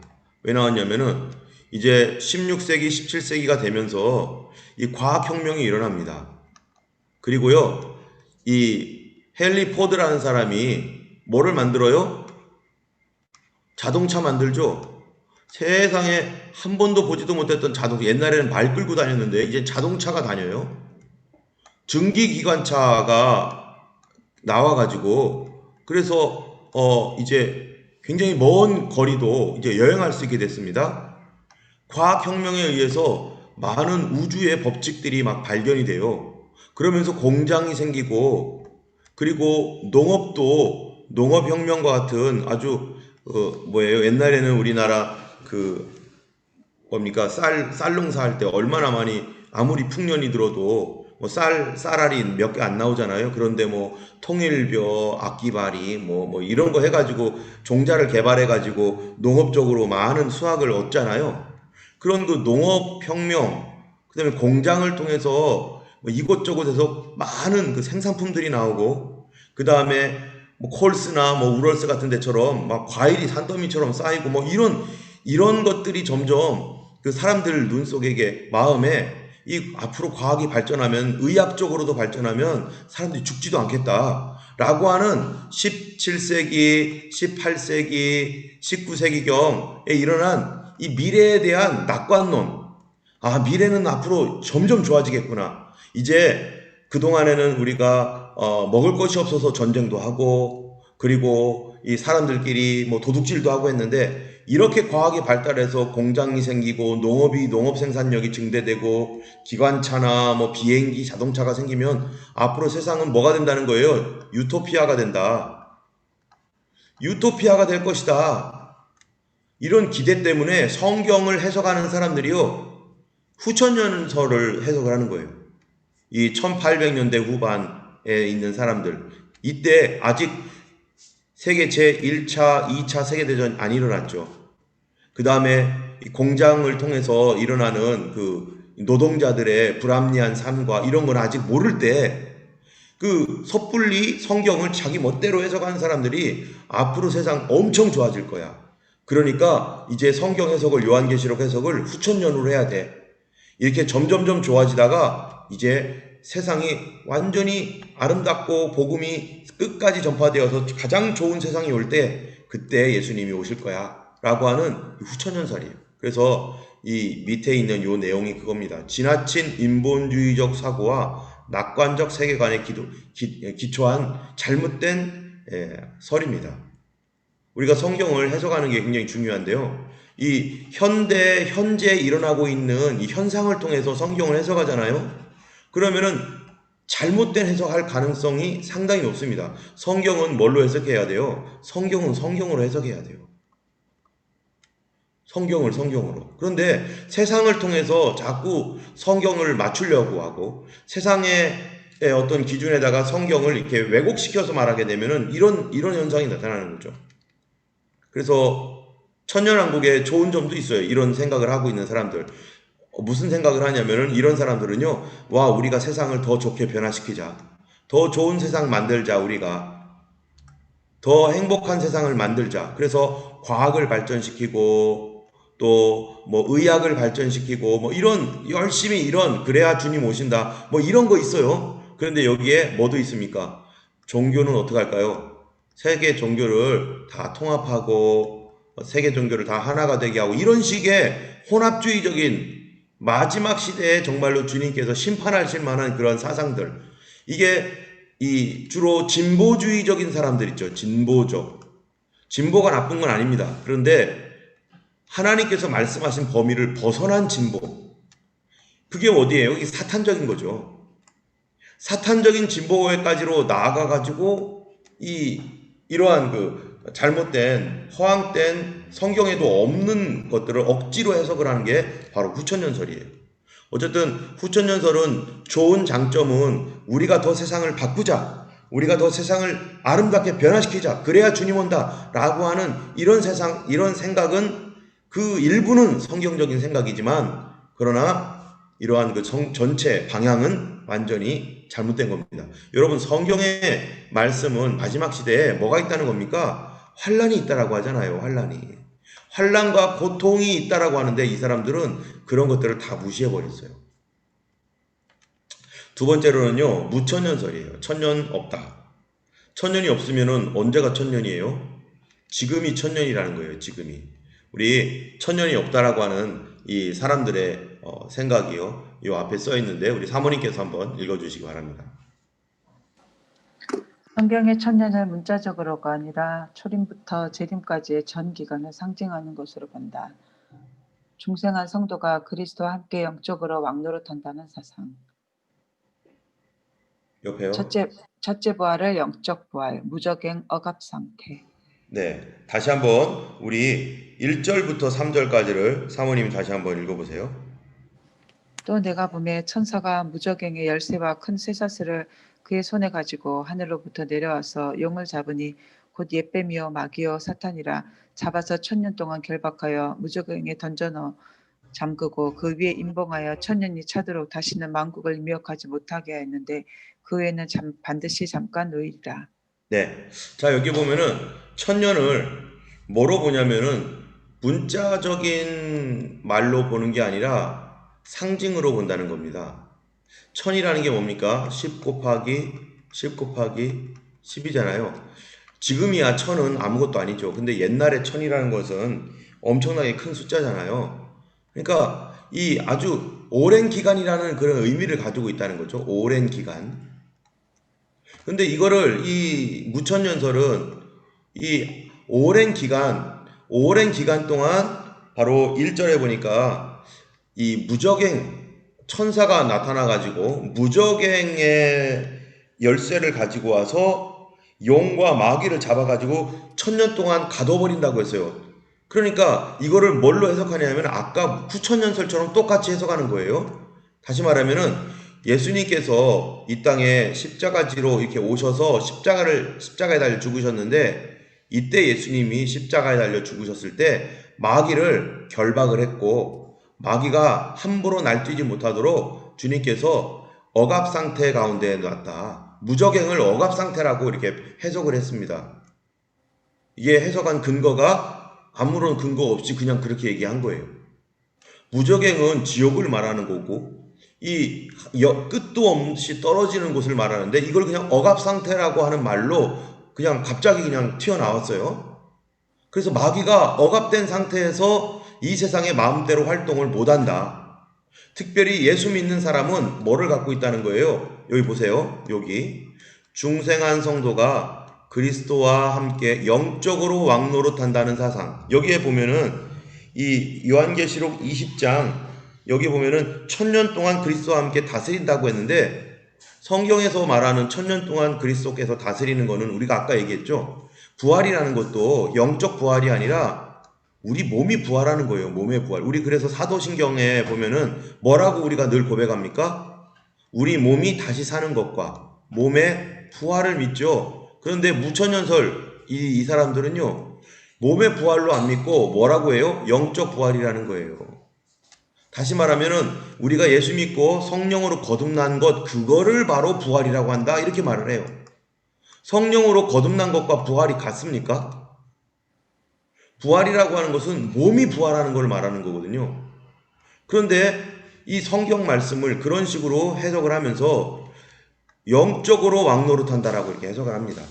왜 나왔냐면은 이제 16세기, 17세기가 되면서 이 과학혁명이 일어납니다. 그리고요, 이 헨리 포드라는 사람이 뭐를 만들어요? 자동차 만들죠. 세상에 한 번도 보지도 못했던 자동차, 옛날에는 말 끌고 다녔는데 이제 자동차가 다녀요. 증기기관차가 나와가지고 그래서 이제 굉장히 먼 거리도 이제 여행할 수 있게 됐습니다. 과학혁명에 의해서 많은 우주의 법칙들이 막 발견이 돼요. 그러면서 공장이 생기고 그리고 농업도 농업혁명과 같은 아주 옛날에는 우리나라 뭡니까 쌀 농사할 때 얼마나 많이 아무리 풍년이 들어도 뭐 쌀알이 몇 개 안 나오잖아요. 그런데 뭐 통일벼, 악기발이 뭐 이런 거 해가지고 종자를 개발해가지고 농업적으로 많은 수확을 얻잖아요. 그런 그 농업혁명, 그다음에 공장을 통해서 뭐 이곳저곳에서 많은 그 생산품들이 나오고, 그 다음에 뭐 콜스나 뭐 우럴스 같은 데처럼 막 과일이 산더미처럼 쌓이고 뭐 이런 것들이 점점 그 사람들 눈 속에 마음에 이 앞으로 과학이 발전하면 의학적으로도 발전하면 사람들이 죽지도 않겠다라고 하는 17세기, 18세기, 19세기경에 일어난 이 미래에 대한 낙관론. 아, 미래는 앞으로 점점 좋아지겠구나. 이제 그동안에는 우리가 먹을 것이 없어서 전쟁도 하고 그리고 이 사람들끼리 뭐 도둑질도 하고 했는데 이렇게 과학이 발달해서 공장이 생기고 농업 생산력이 증대되고 기관차나 뭐 비행기, 자동차가 생기면 앞으로 세상은 뭐가 된다는 거예요? 유토피아가 된다. 유토피아가 될 것이다. 이런 기대 때문에 성경을 해석하는 사람들이요. 후천년설을 해석을 하는 거예요. 이 1800년대 후반에 있는 사람들. 이때 아직 세계 제1차, 2차 세계대전 안 일어났죠. 그 다음에 공장을 통해서 일어나는 그 노동자들의 불합리한 삶과 이런 걸 아직 모를 때 그 섣불리 성경을 자기 멋대로 해석하는 사람들이 앞으로 세상 엄청 좋아질 거야. 그러니까 이제 성경 해석을 요한계시록 해석을 후천년으로 해야 돼. 이렇게 점점점 좋아지다가 이제 세상이 완전히 아름답고 복음이 끝까지 전파되어서 가장 좋은 세상이 올 때 그때 예수님이 오실 거야 라고 하는 후천년설이에요. 그래서 이 밑에 있는 요 내용이 그겁니다. 지나친 인본주의적 사고와 낙관적 세계관에 기초한 잘못된 설입니다. 우리가 성경을 해석하는 게 굉장히 중요한데요. 이 현재 일어나고 있는 이 현상을 통해서 성경을 해석하잖아요. 그러면은 잘못된 해석할 가능성이 상당히 높습니다. 성경은 뭘로 해석해야 돼요? 성경은 성경으로 해석해야 돼요. 성경으로. 그런데 세상을 통해서 자꾸 성경을 맞추려고 하고 세상의 어떤 기준에다가 성경을 이렇게 왜곡시켜서 말하게 되면은 이런 현상이 나타나는 거죠. 그래서 천년왕국에 좋은 점도 있어요. 이런 생각을 하고 있는 사람들. 무슨 생각을 하냐면은 이런 사람들은요. 와, 우리가 세상을 더 좋게 변화시키자. 더 좋은 세상 만들자, 우리가. 더 행복한 세상을 만들자. 그래서 과학을 발전시키고 또 뭐 의학을 발전시키고 뭐 이런 열심히 그래야 주님 오신다. 뭐 이런 거 있어요. 그런데 여기에 뭐도 있습니까? 종교는 어떻게 할까요? 세계 종교를 다 통합하고 세계 종교를 다 하나가 되게 하고 이런 식의 혼합주의적인 마지막 시대에 정말로 주님께서 심판하실 만한 그런 사상들. 이게 이 주로 진보주의적인 사람들 있죠. 진보가 나쁜 건 아닙니다. 그런데 하나님께서 말씀하신 범위를 벗어난 진보. 그게 어디예요? 이게 사탄적인 거죠. 사탄적인 진보에까지로 나아가가지고 이러한 그 잘못된 허황된 성경에도 없는 것들을 억지로 해석을 하는 게 바로 후천년설이에요. 어쨌든 후천년설은 좋은 장점은 우리가 더 세상을 바꾸자. 우리가 더 세상을 아름답게 변화시키자. 그래야 주님 온다. 라고 하는 이런 생각은 그 일부는 성경적인 생각이지만 그러나 이러한 그 전체 방향은 완전히 잘못된 겁니다. 여러분, 성경의 말씀은 마지막 시대에 뭐가 있다는 겁니까? 환란이 있다라고 하잖아요. 환란과 고통이 있다라고 하는데 이 사람들은 그런 것들을 다 무시해버렸어요. 두 번째로는요, 무천년설이에요. 천년 없다. 천년이 없으면은 언제가 천년이에요? 지금이 천년이라는 거예요. 지금이. 우리 천년이 없다라고 하는 이 사람들의 생각이요. 이 앞에 써 있는데 우리 사모님께서 한번 읽어주시기 바랍니다. 성경의 천년은 문자적으로가 아니라 초림부터 재림까지의 전 기간을 상징하는 것으로 본다. 중생한 성도가 그리스도와 함께 영적으로 왕노릇한다는 사상. 옆에요. 첫째 부활을 영적 부활, 무적행 억압 상태. 네, 다시 한번 우리 1절부터 3절까지를 사모님이 다시 한번 읽어보세요. 또 내가 보매 천사가 무적행의 열쇠와 큰 쇠사슬을 그의 손에 가지고 하늘로부터 내려와서 용을 잡으니 곧 옛뱀이요 마귀요 사탄이라. 잡아서 1000년 동안 결박하여 무적행에 던져넣어 잠그고 그 위에 임봉하여 1000년이 차도록 다시는 만국을 미혹하지 못하게 했는데 그 후에는 반드시 잠깐 노일이라. 네, 자 여기 보면은 천년을 뭐로 보냐면은 문자적인 말로 보는 게 아니라 상징으로 본다는 겁니다. 천이라는 게 뭡니까? 10 곱하기 10 곱하기 10이잖아요. 지금이야 천은 아무것도 아니죠. 근데 옛날에 천이라는 것은 엄청나게 큰 숫자잖아요. 그러니까 이 아주 오랜 기간이라는 그런 의미를 가지고 있다는 거죠. 오랜 기간. 근데 이거를 이 무천년설은 이 오랜 기간 동안 바로 1절에 보니까 이 무적행 천사가 나타나 가지고 무적행의 열쇠를 가지고 와서 용과 마귀를 잡아 가지고 1000년 동안 가둬버린다고 했어요. 그러니까 이거를 뭘로 해석하냐면 아까 9000년설처럼 똑같이 해석하는 거예요. 다시 말하면은 예수님께서 이 땅에 십자가지로 이렇게 오셔서 십자가에 달려 죽으셨는데 이때 예수님이 십자가에 달려 죽으셨을 때 마귀를 결박을 했고 마귀가 함부로 날뛰지 못하도록 주님께서 억압 상태 가운데 놨다. 무적행을 억압 상태라고 이렇게 해석을 했습니다. 이게 해석한 근거가 아무런 근거 없이 그냥 그렇게 얘기한 거예요. 무적행은 지옥을 말하는 거고 이 끝도 없이 떨어지는 곳을 말하는데 이걸 그냥 억압 상태라고 하는 말로 그냥 갑자기 그냥 튀어나왔어요. 그래서 마귀가 억압된 상태에서 이 세상의 마음대로 활동을 못한다. 특별히 예수 믿는 사람은 뭐를 갖고 있다는 거예요? 여기 보세요. 여기 중생한 성도가 그리스도와 함께 영적으로 왕노릇한다는 사상. 여기에 보면은 이 요한계시록 20장 여기 보면은 1000년 동안 그리스도와 함께 다스린다고 했는데 성경에서 말하는 1000년 동안 그리스도께서 다스리는 거는 우리가 아까 얘기했죠. 부활이라는 것도 영적 부활이 아니라 우리 몸이 부활하는 거예요. 몸의 부활. 우리 그래서 사도신경에 보면은 뭐라고 우리가 늘 고백합니까? 우리 몸이 다시 사는 것과 몸의 부활을 믿죠. 그런데 무천년설 이 사람들은요. 몸의 부활로 안 믿고 뭐라고 해요? 영적 부활이라는 거예요. 다시 말하면은 우리가 예수 믿고 성령으로 거듭난 것 그거를 바로 부활이라고 한다 이렇게 말을 해요. 성령으로 거듭난 것과 부활이 같습니까? 부활이라고 하는 것은 몸이 부활하는 걸 말하는 거거든요. 그런데 이 성경 말씀을 그런 식으로 해석을 하면서 영적으로 왕노릇한다라고 이렇게 해석을 합니다.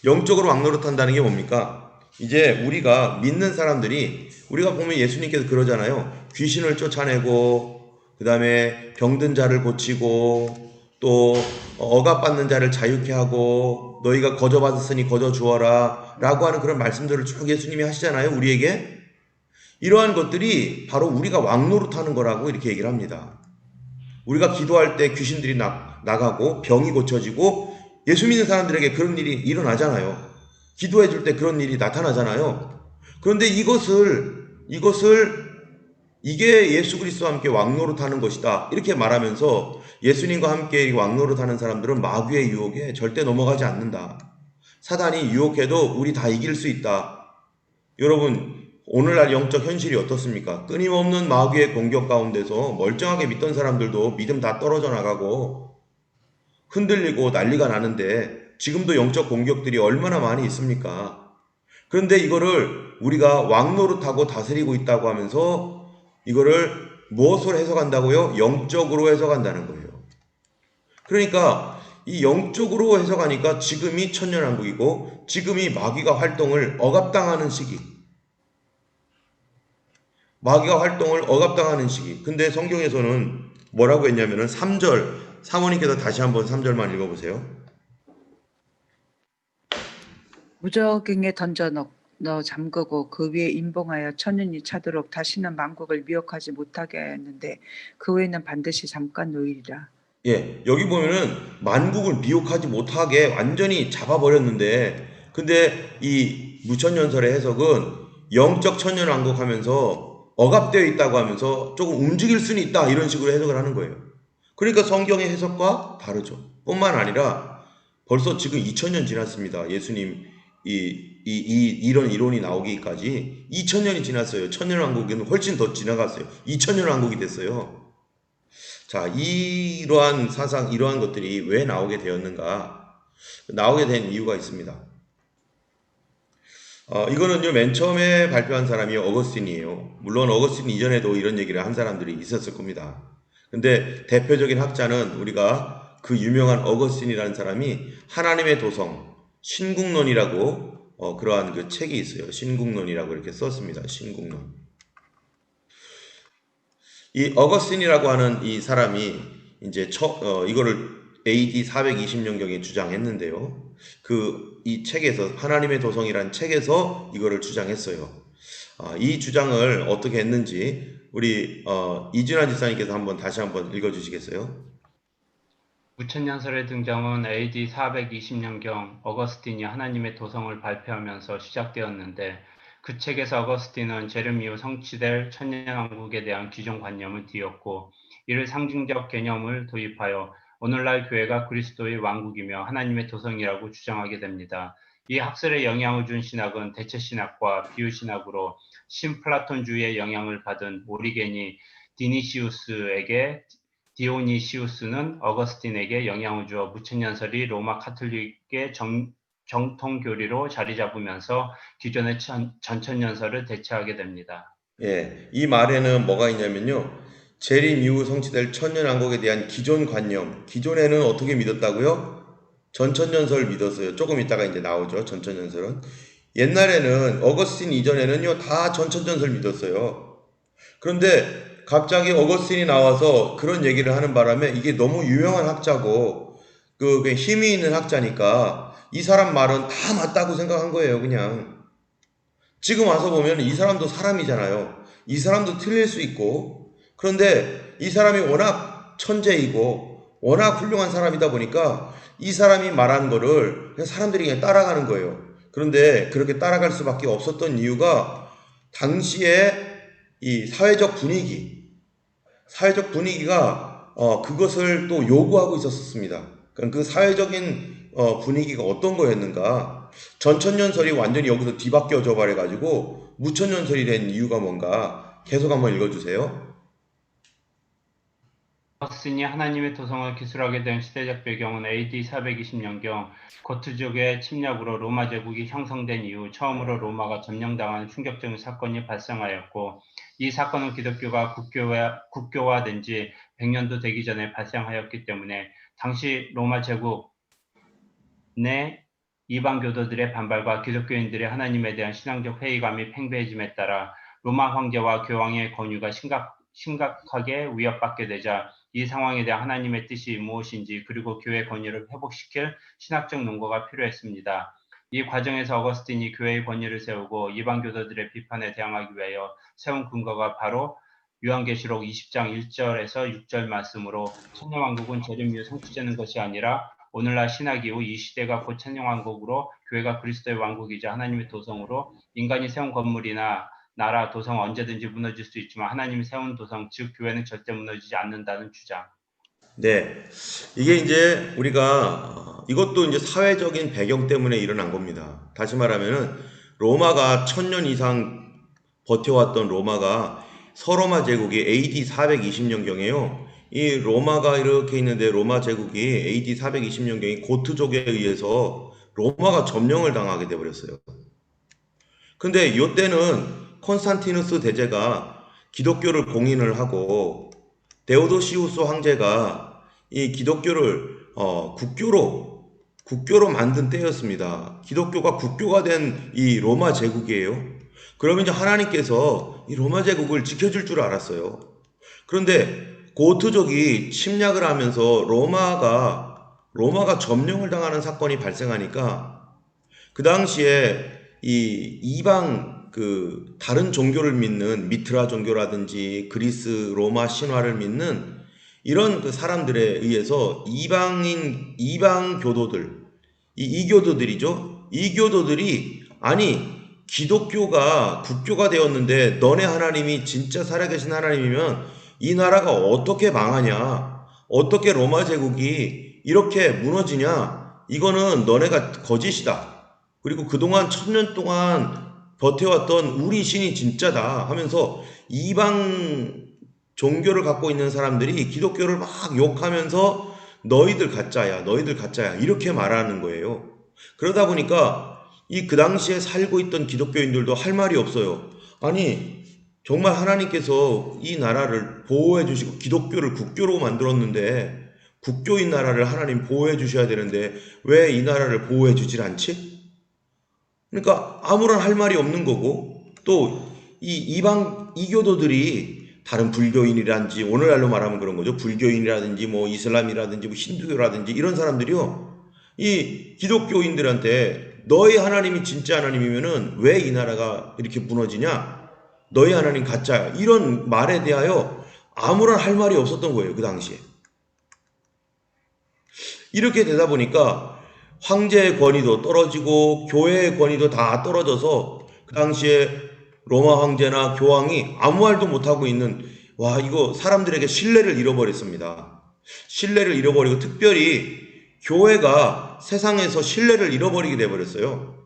영적으로 왕노릇한다는 게 뭡니까? 이제 우리가 믿는 사람들이 우리가 보면 예수님께서 그러잖아요. 귀신을 쫓아내고 그 다음에 병든 자를 고치고 또 억압받는 자를 자유케 하고 너희가 거저받았으니 거저 주어라 라고 하는 그런 말씀들을 쭉 예수님이 하시잖아요. 우리에게. 이러한 것들이 바로 우리가 왕노릇하는 거라고 이렇게 얘기를 합니다. 우리가 기도할 때 귀신들이 나가고 병이 고쳐지고 예수 믿는 사람들에게 그런 일이 일어나잖아요. 기도해 줄 때 그런 일이 나타나잖아요. 그런데 이게 예수 그리스도와 함께 왕노릇하는 것이다. 이렇게 말하면서 예수님과 함께 왕노릇하는 사람들은 마귀의 유혹에 절대 넘어가지 않는다. 사단이 유혹해도 우리 다 이길 수 있다. 여러분 오늘날 영적 현실이 어떻습니까? 끊임없는 마귀의 공격 가운데서 멀쩡하게 믿던 사람들도 믿음 다 떨어져 나가고 흔들리고 난리가 나는데 지금도 영적 공격들이 얼마나 많이 있습니까? 그런데 이거를 우리가 왕노릇하고 다스리고 있다고 하면서 이거를 무엇으로 해석한다고요? 영적으로 해석한다는 거예요. 그러니까 이 영적으로 해석하니까 지금이 천년왕국이고 지금이 마귀가 활동을 억압당하는 시기. 마귀가 활동을 억압당하는 시기. 근데 성경에서는 뭐라고 했냐면은 3절, 사모님께서 다시 한번 3절만 읽어보세요. 무적행에 던져 넣어 잠그고 그 위에 임봉하여 천년이 차도록 다시는 만국을 미혹하지 못하게 하였는데 그 후에는 반드시 잠깐 놓이리라. 예, 여기 보면은 만국을 미혹하지 못하게 완전히 잡아버렸는데 근데 이 무천년설의 해석은 영적 천년왕국 하면서 억압되어 있다고 하면서 조금 움직일 수는 있다 이런 식으로 해석을 하는 거예요. 그러니까 성경의 해석과 다르죠. 뿐만 아니라 벌써 지금 2000년 지났습니다. 예수님 이런 이론이 나오기까지 2000년이 지났어요. 천년왕국에는 훨씬 더 지나갔어요. 2000년 왕국이 됐어요. 자, 이러한 사상, 이러한 것들이 왜 나오게 되었는가? 나오게 된 이유가 있습니다. 이거는요, 맨 처음에 발표한 사람이 어거스틴이에요. 물론 어거스틴 이전에도 이런 얘기를 한 사람들이 있었을 겁니다. 근데 대표적인 학자는 우리가 그 유명한 어거스틴이라는 사람이 하나님의 도성, 신국론이라고 그러한 그 책이 있어요. 신국론이라고 이렇게 썼습니다. 신국론. 이 어거스틴이라고 하는 이 사람이 이제 이거를 AD 420년경에 주장했는데요. 이 책에서 하나님의 도성이라는 책에서 이거를 주장했어요. 이 주장을 어떻게 했는지 우리 이준환 집사님께서 다시 한번 읽어주시겠어요? 무천년설의 등장은 AD 420년경 어거스틴이 하나님의 도성을 발표하면서 시작되었는데 그 책에서 어거스틴은 재림 이후 성취될 천년왕국에 대한 기존 관념을 뒤엎고 이를 상징적 개념을 도입하여 오늘날 교회가 그리스도의 왕국이며 하나님의 도성이라고 주장하게 됩니다. 이 학설에 영향을 준 신학은 대체신학과 비유신학으로 신플라톤주의의 영향을 받은 오리겐이 디오니시우스는 어거스틴에게 영향을 주어 무천년설이 로마 카톨릭의 정통교리로 자리 잡으면서 기존의 전천년설을 대체하게 됩니다. 예, 이 말에는 뭐가 있냐면요. 재림 이후 성취될 천년왕국에 대한 기존 관념, 기존에는 어떻게 믿었다고요? 전천년설 믿었어요. 조금 이따가 이제 나오죠. 전천년설은. 옛날에는 어거스틴 이전에는요, 다 전천년설 믿었어요. 그런데 갑자기 어거스틴이 나와서 그런 얘기를 하는 바람에 이게 너무 유명한 학자고 그 힘이 있는 학자니까 이 사람 말은 다 맞다고 생각한 거예요. 그냥 지금 와서 보면 이 사람도 사람이잖아요. 이 사람도 틀릴 수 있고, 그런데 이 사람이 워낙 천재이고 워낙 훌륭한 사람이다 보니까 이 사람이 말한 거를 그냥 사람들이 그냥 따라가는 거예요. 그런데 그렇게 따라갈 수밖에 없었던 이유가 당시에 이 사회적 분위기가 그것을 또 요구하고 있었습니다. 그럼 그 사회적인 분위기가 어떤 거였는가? 전천년설이 완전히 여기서 뒤바뀌어져 버려가지고 무천년설이 된 이유가 뭔가 계속 한번 읽어주세요. 어거스틴이 하나님의 도성을 기술하게 된 시대적 배경은 AD 420년경 고트족의 침략으로 로마 제국이 형성된 이후 처음으로 로마가 점령당하는 충격적인 사건이 발생하였고, 이 사건은 기독교가 국교화된 지 100년도 되기 전에 발생하였기 때문에 당시 로마 제국 내 이방 교도들의 반발과 기독교인들의 하나님에 대한 신앙적 회의감이 팽배해짐에 따라 로마 황제와 교황의 권위가 심각하게 위협받게 되자 이 상황에 대한 하나님의 뜻이 무엇인지 그리고 교회 권위를 회복시킬 신학적 논거가 필요했습니다. 이 과정에서 어거스틴이 교회의 권위를 세우고 이방 교도들의 비판에 대항하기 위하여 세운 근거가 바로 요한계시록 20장 1절에서 6절 말씀으로 천년왕국은 재림 이후 성취되는 것이 아니라 오늘날 신학 이후 이 시대가 곧 천년왕국으로 교회가 그리스도의 왕국이자 하나님의 도성으로 인간이 세운 건물이나 나라, 도성 언제든지 무너질 수 있지만 하나님이 세운 도성, 즉 교회는 절대 무너지지 않는다는 주장. 네, 이게 이제 우리가 이것도 이제 사회적인 배경 때문에 일어난 겁니다. 다시 말하면은 로마가 1000년 이상 버텨왔던 로마가 서로마 제국이 AD 420년경에요. 이 로마가 이렇게 있는데 로마 제국이 AD 420년경에 고트족에 의해서 로마가 점령을 당하게 되어버렸어요. 근데 이때는 콘스탄티누스 대제가 기독교를 공인을 하고 데오도시우스 황제가 이 기독교를 국교로 만든 때였습니다. 기독교가 국교가 된 이 로마 제국이에요. 그러면 이제 하나님께서 이 로마 제국을 지켜줄 줄 알았어요. 그런데 고트족이 침략을 하면서 로마가 점령을 당하는 사건이 발생하니까 그 당시에 이 이방 다른 종교를 믿는 미트라 종교라든지 그리스 로마 신화를 믿는 이런 그 사람들에 의해서 이방 교도들, 이교도들이죠. 이교도들이 아니 기독교가 국교가 되었는데 너네 하나님이 진짜 살아계신 하나님이면 이 나라가 어떻게 망하냐? 어떻게 로마 제국이 이렇게 무너지냐? 이거는 너네가 거짓이다. 그리고 그동안 1000년 동안 버텨왔던 우리 신이 진짜다 하면서 이방 종교를 갖고 있는 사람들이 기독교를 막 욕하면서 너희들 가짜야 이렇게 말하는 거예요. 그러다 보니까 그 당시에 살고 있던 기독교인들도 할 말이 없어요. 아니 정말 하나님께서 이 나라를 보호해 주시고 기독교를 국교로 만들었는데 국교인 나라를 하나님 보호해 주셔야 되는데 왜 이 나라를 보호해 주질 않지? 그러니까 아무런 할 말이 없는 거고 또 이 이방 이교도들이 다른 불교인이라든지 오늘날로 말하면 그런 거죠. 불교인이라든지 뭐 이슬람이라든지 뭐 힌두교라든지 이런 사람들이요. 이 기독교인들한테 너희 하나님이 진짜 하나님이면은 왜 이 나라가 이렇게 무너지냐? 너희 하나님 가짜야. 이런 말에 대하여 아무런 할 말이 없었던 거예요. 그 당시에. 이렇게 되다 보니까 황제의 권위도 떨어지고 교회의 권위도 다 떨어져서 그 당시에 로마 황제나 교황이 아무 말도 못하고 있는 와 이거 사람들에게 신뢰를 잃어버렸습니다. 신뢰를 잃어버리고 특별히 교회가 세상에서 신뢰를 잃어버리게 돼버렸어요.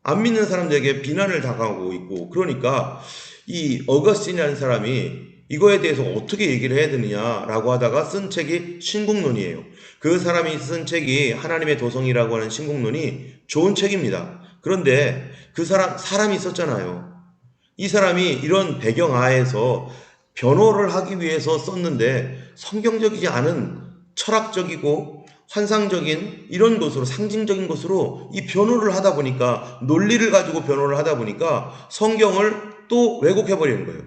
안 믿는 사람들에게 비난을 당하고 있고 그러니까 이 어거스틴이라는 사람이 이거에 대해서 어떻게 얘기를 해야 되느냐라고 하다가 쓴 책이 신국론이에요. 그 사람이 쓴 책이 하나님의 도성이라고 하는 신국론이 좋은 책입니다. 그런데 그 사람이 썼잖아요. 이 사람이 이런 배경 하에서 변호를 하기 위해서 썼는데 성경적이지 않은 철학적이고 환상적인 이런 것으로 상징적인 것으로 이 변호를 하다 보니까 논리를 가지고 변호를 하다 보니까 성경을 또 왜곡해 버리는 거예요.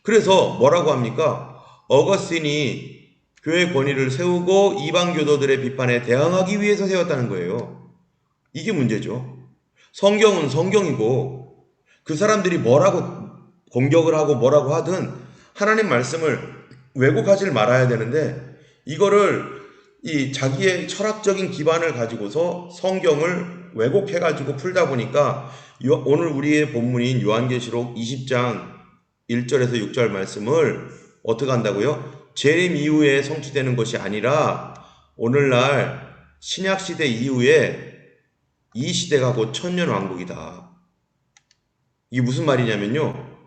그래서 뭐라고 합니까? 어거스틴이 교회 권위를 세우고 이방 교도들의 비판에 대항하기 위해서 세웠다는 거예요. 이게 문제죠. 성경은 성경이고 그 사람들이 뭐라고 공격을 하고 뭐라고 하든 하나님 말씀을 왜곡하지 말아야 되는데 이거를 이 자기의 철학적인 기반을 가지고서 성경을 왜곡해가지고 풀다 보니까 오늘 우리의 본문인 요한계시록 20장 1절에서 6절 말씀을 어떻게 한다고요? 재림 이후에 성취되는 것이 아니라 오늘날 신약시대 이후에 이 시대가 곧 천년왕국이다. 이게 무슨 말이냐면요.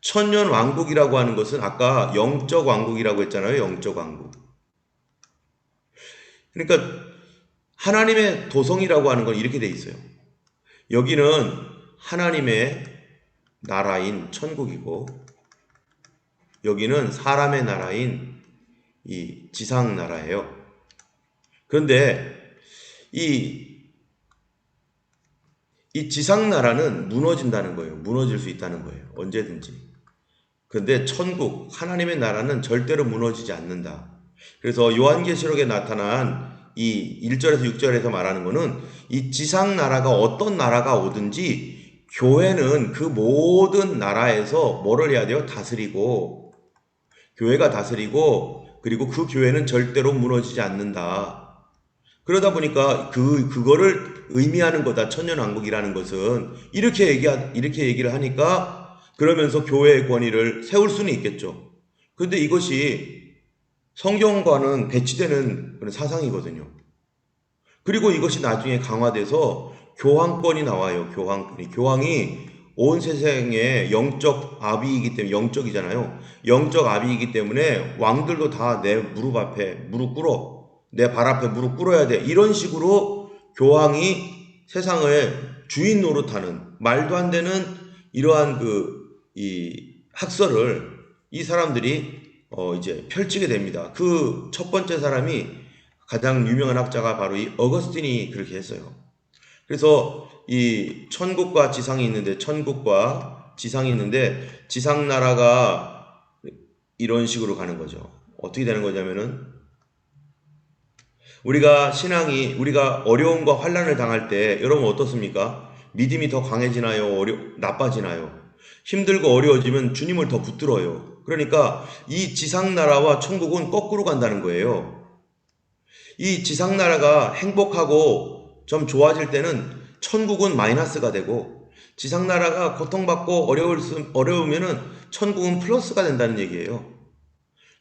천년왕국이라고 하는 것은 아까 영적 왕국이라고 했잖아요. 영적 왕국. 그러니까 하나님의 도성이라고 하는 건 이렇게 돼 있어요. 여기는 하나님의 나라인 천국이고 여기는 사람의 나라인 이 지상 나라예요. 그런데 이 지상 나라는 무너진다는 거예요. 무너질 수 있다는 거예요. 언제든지. 그런데 천국, 하나님의 나라는 절대로 무너지지 않는다. 그래서 요한계시록에 나타난 이 1절에서 6절에서 말하는 거는 이 지상 나라가 어떤 나라가 오든지 교회는 그 모든 나라에서 뭐를 해야 돼요? 다스리고 교회가 다스리고 그리고 그 교회는 절대로 무너지지 않는다. 그러다 보니까 그거를 의미하는 거다. 천년왕국이라는 것은 이렇게 얘기를 하니까 그러면서 교회의 권위를 세울 수는 있겠죠. 그런데 이것이 성경과는 배치되는 그런 사상이거든요. 그리고 이것이 나중에 강화돼서 교황권이 나와요. 교황이 온 세상의 영적 아비이기 때문에 영적이잖아요. 영적 아비이기 때문에 왕들도 다 내 무릎 앞에 무릎 꿇어. 내 발 앞에 무릎 꿇어야 돼. 이런 식으로 교황이 세상을 주인 노릇하는 말도 안 되는 이러한 이 학설을 이 사람들이 이제 펼치게 됩니다. 그 첫 번째 사람이 가장 유명한 학자가 바로 이 어거스틴이 그렇게 했어요. 그래서 이 천국과 지상이 있는데 천국과 지상이 있는데 지상 나라가 이런 식으로 가는 거죠. 어떻게 되는 거냐면은 우리가 어려움과 환난을 당할 때 여러분 어떻습니까? 믿음이 더 강해지나요? 나빠지나요? 힘들고 어려워지면 주님을 더 붙들어요. 그러니까 이 지상나라와 천국은 거꾸로 간다는 거예요. 이 지상나라가 행복하고 좀 좋아질 때는 천국은 마이너스가 되고 지상나라가 고통받고 어려우면은 천국은 플러스가 된다는 얘기예요.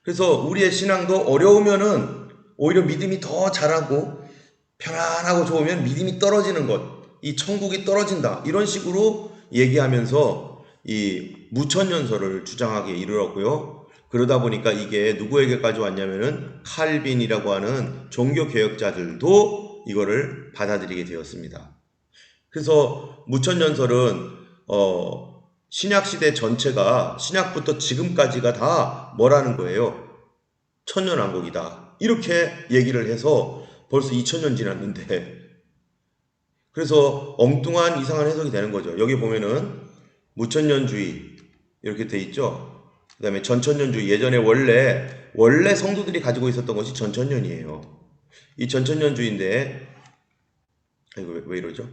그래서 우리의 신앙도 어려우면은 오히려 믿음이 더 자라고 편안하고 좋으면 믿음이 떨어지는 것, 이 천국이 떨어진다 이런 식으로 얘기하면서 이 무천년설을 주장하게 이르렀고요. 그러다 보니까 이게 누구에게까지 왔냐면은 칼빈이라고 하는 종교개혁자들도 이거를 받아들이게 되었습니다. 그래서 무천년설은 신약 시대 전체가 신약부터 지금까지가 다 뭐라는 거예요? 천년왕국이다. 이렇게 얘기를 해서 벌써 2000년 지났는데, 그래서 엉뚱한 이상한 해석이 되는 거죠. 여기 보면은 무천년주의 이렇게 돼 있죠. 그 다음에 전천년주의, 예전에 원래 성도들이 가지고 있었던 것이 전천년이에요. 이 전천년주의인데, 이거 왜 이러죠?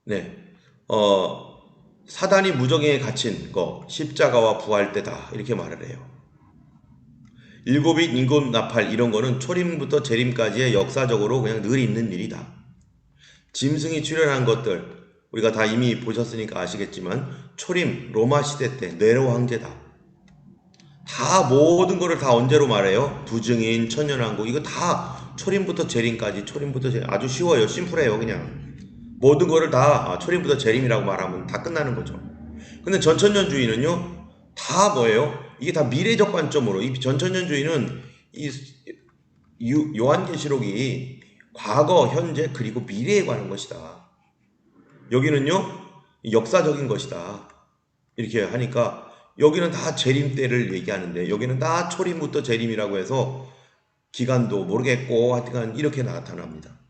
네, 사단이 무적행에 갇힌 거, 십자가와 부활 때다 이렇게 말을 해요. 일곱인 임금 나팔 이런 거는 초림부터 재림까지의 역사적으로 그냥 늘 있는 일이다. 짐승이 출현한 것들 우리가 다 이미 보셨으니까 아시겠지만 초림 로마 시대 때 네로 황제다. 다 모든 거를 다 언제로 말해요? 부증인, 천년왕국 이거 다 초림부터 재림까지 아주 쉬워요. 심플해요. 그냥 모든 거를 다 초림부터 재림이라고 말하면 다 끝나는 거죠. 근데 전천년주의는요 다 뭐예요? 이게 다 미래적 관점으로, 이 전천년주의는 이 요한계시록이 과거, 현재 그리고 미래에 관한 것이다. 여기는요 역사적인 것이다. 이렇게 하니까 여기는 다 재림 때를 얘기하는데 여기는 다 초림부터 재림이라고 해서 기간도 모르겠고 하여튼 이렇게 나타납니다.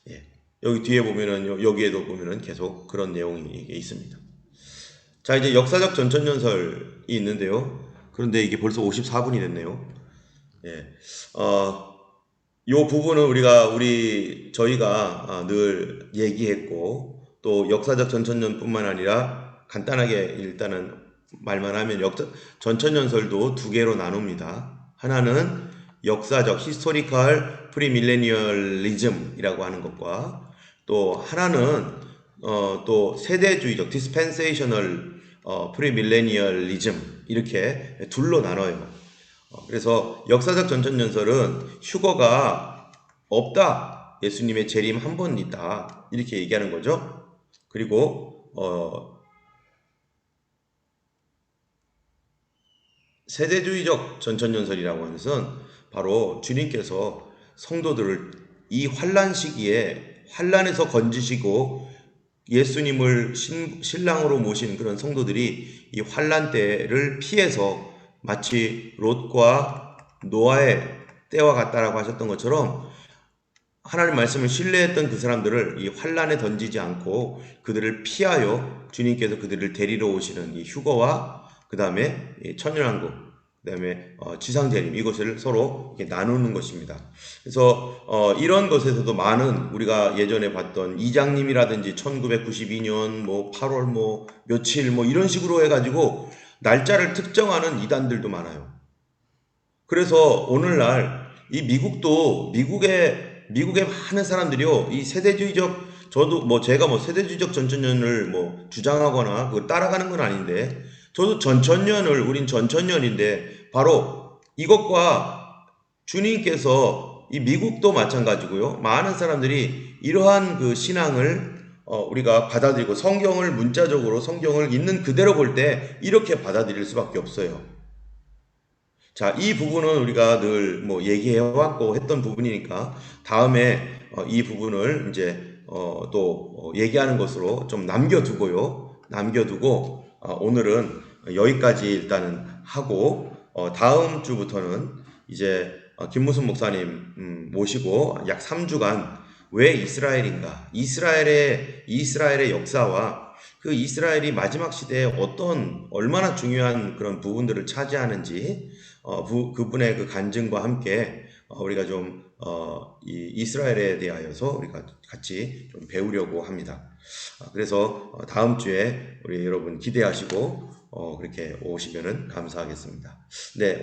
예. 여기 뒤에 보면은 여기에도 보면은 계속 그런 내용이 있습니다. 자, 이제 역사적 전천년설이 있는데요. 그런데 이게 벌써 54분이 됐네요. 예. 요 부분은 저희가 늘 얘기했고, 또 역사적 전천년뿐만 아니라 간단하게 일단은 말만 하면 전천년설도 두 개로 나눕니다. 하나는 역사적 히스토리컬 프리밀레니얼리즘이라고 하는 것과 또 하나는 또 세대주의적 디스펜세이셔널 프리밀레니얼리즘 이렇게 둘로 나눠요. 그래서 역사적 전천년설은 휴거가 없다. 예수님의 재림 한 번 있다. 이렇게 얘기하는 거죠. 그리고 세대주의적 전천년설이라고 하는 것은 바로 주님께서 성도들을 이 환난 시기에 환난에서 건지시고 예수님을 신랑으로 모신 그런 성도들이 이 환난 때를 피해서 마치 롯과 노아의 때와 같다라고 하셨던 것처럼 하나님 말씀을 신뢰했던 그 사람들을 이 환난에 던지지 않고 그들을 피하여 주님께서 그들을 데리러 오시는 이 휴거와 그 다음에 천년왕국, 그 다음에 지상재림, 이것을 서로 나누는 것입니다. 그래서 이런 것에서도 많은 우리가 예전에 봤던 이장님이라든지 1992년 뭐 8월 뭐 며칠 뭐 이런 식으로 해가지고 날짜를 특정하는 이단들도 많아요. 그래서 오늘날 이 미국의 많은 사람들이요, 이 세대주의적, 제가 세대주의적 전천년을 주장하거나 그걸 따라가는 건 아닌데, 저도 우린 전천년인데, 바로 이것과 주님께서 이 미국도 마찬가지고요, 많은 사람들이 이러한 그 신앙을 우리가 받아들이고 성경을 있는 그대로 볼 때 이렇게 받아들일 수밖에 없어요. 자, 이 부분은 우리가 늘 얘기해왔고 했던 부분이니까 다음에 이 부분을 이제 또 얘기하는 것으로 좀 남겨두고 오늘은 여기까지 일단은 하고 다음 주부터는 이제 김무순 목사님 모시고 약 3주간 왜 이스라엘인가? 이스라엘의 역사와 그 이스라엘이 마지막 시대에 얼마나 중요한 그런 부분들을 차지하는지 그분의 그 간증과 함께 우리가 좀 이 이스라엘에 대하여서 우리가 같이 좀 배우려고 합니다. 그래서 다음 주에 우리 여러분 기대하시고 그렇게 오시면은 감사하겠습니다. 네.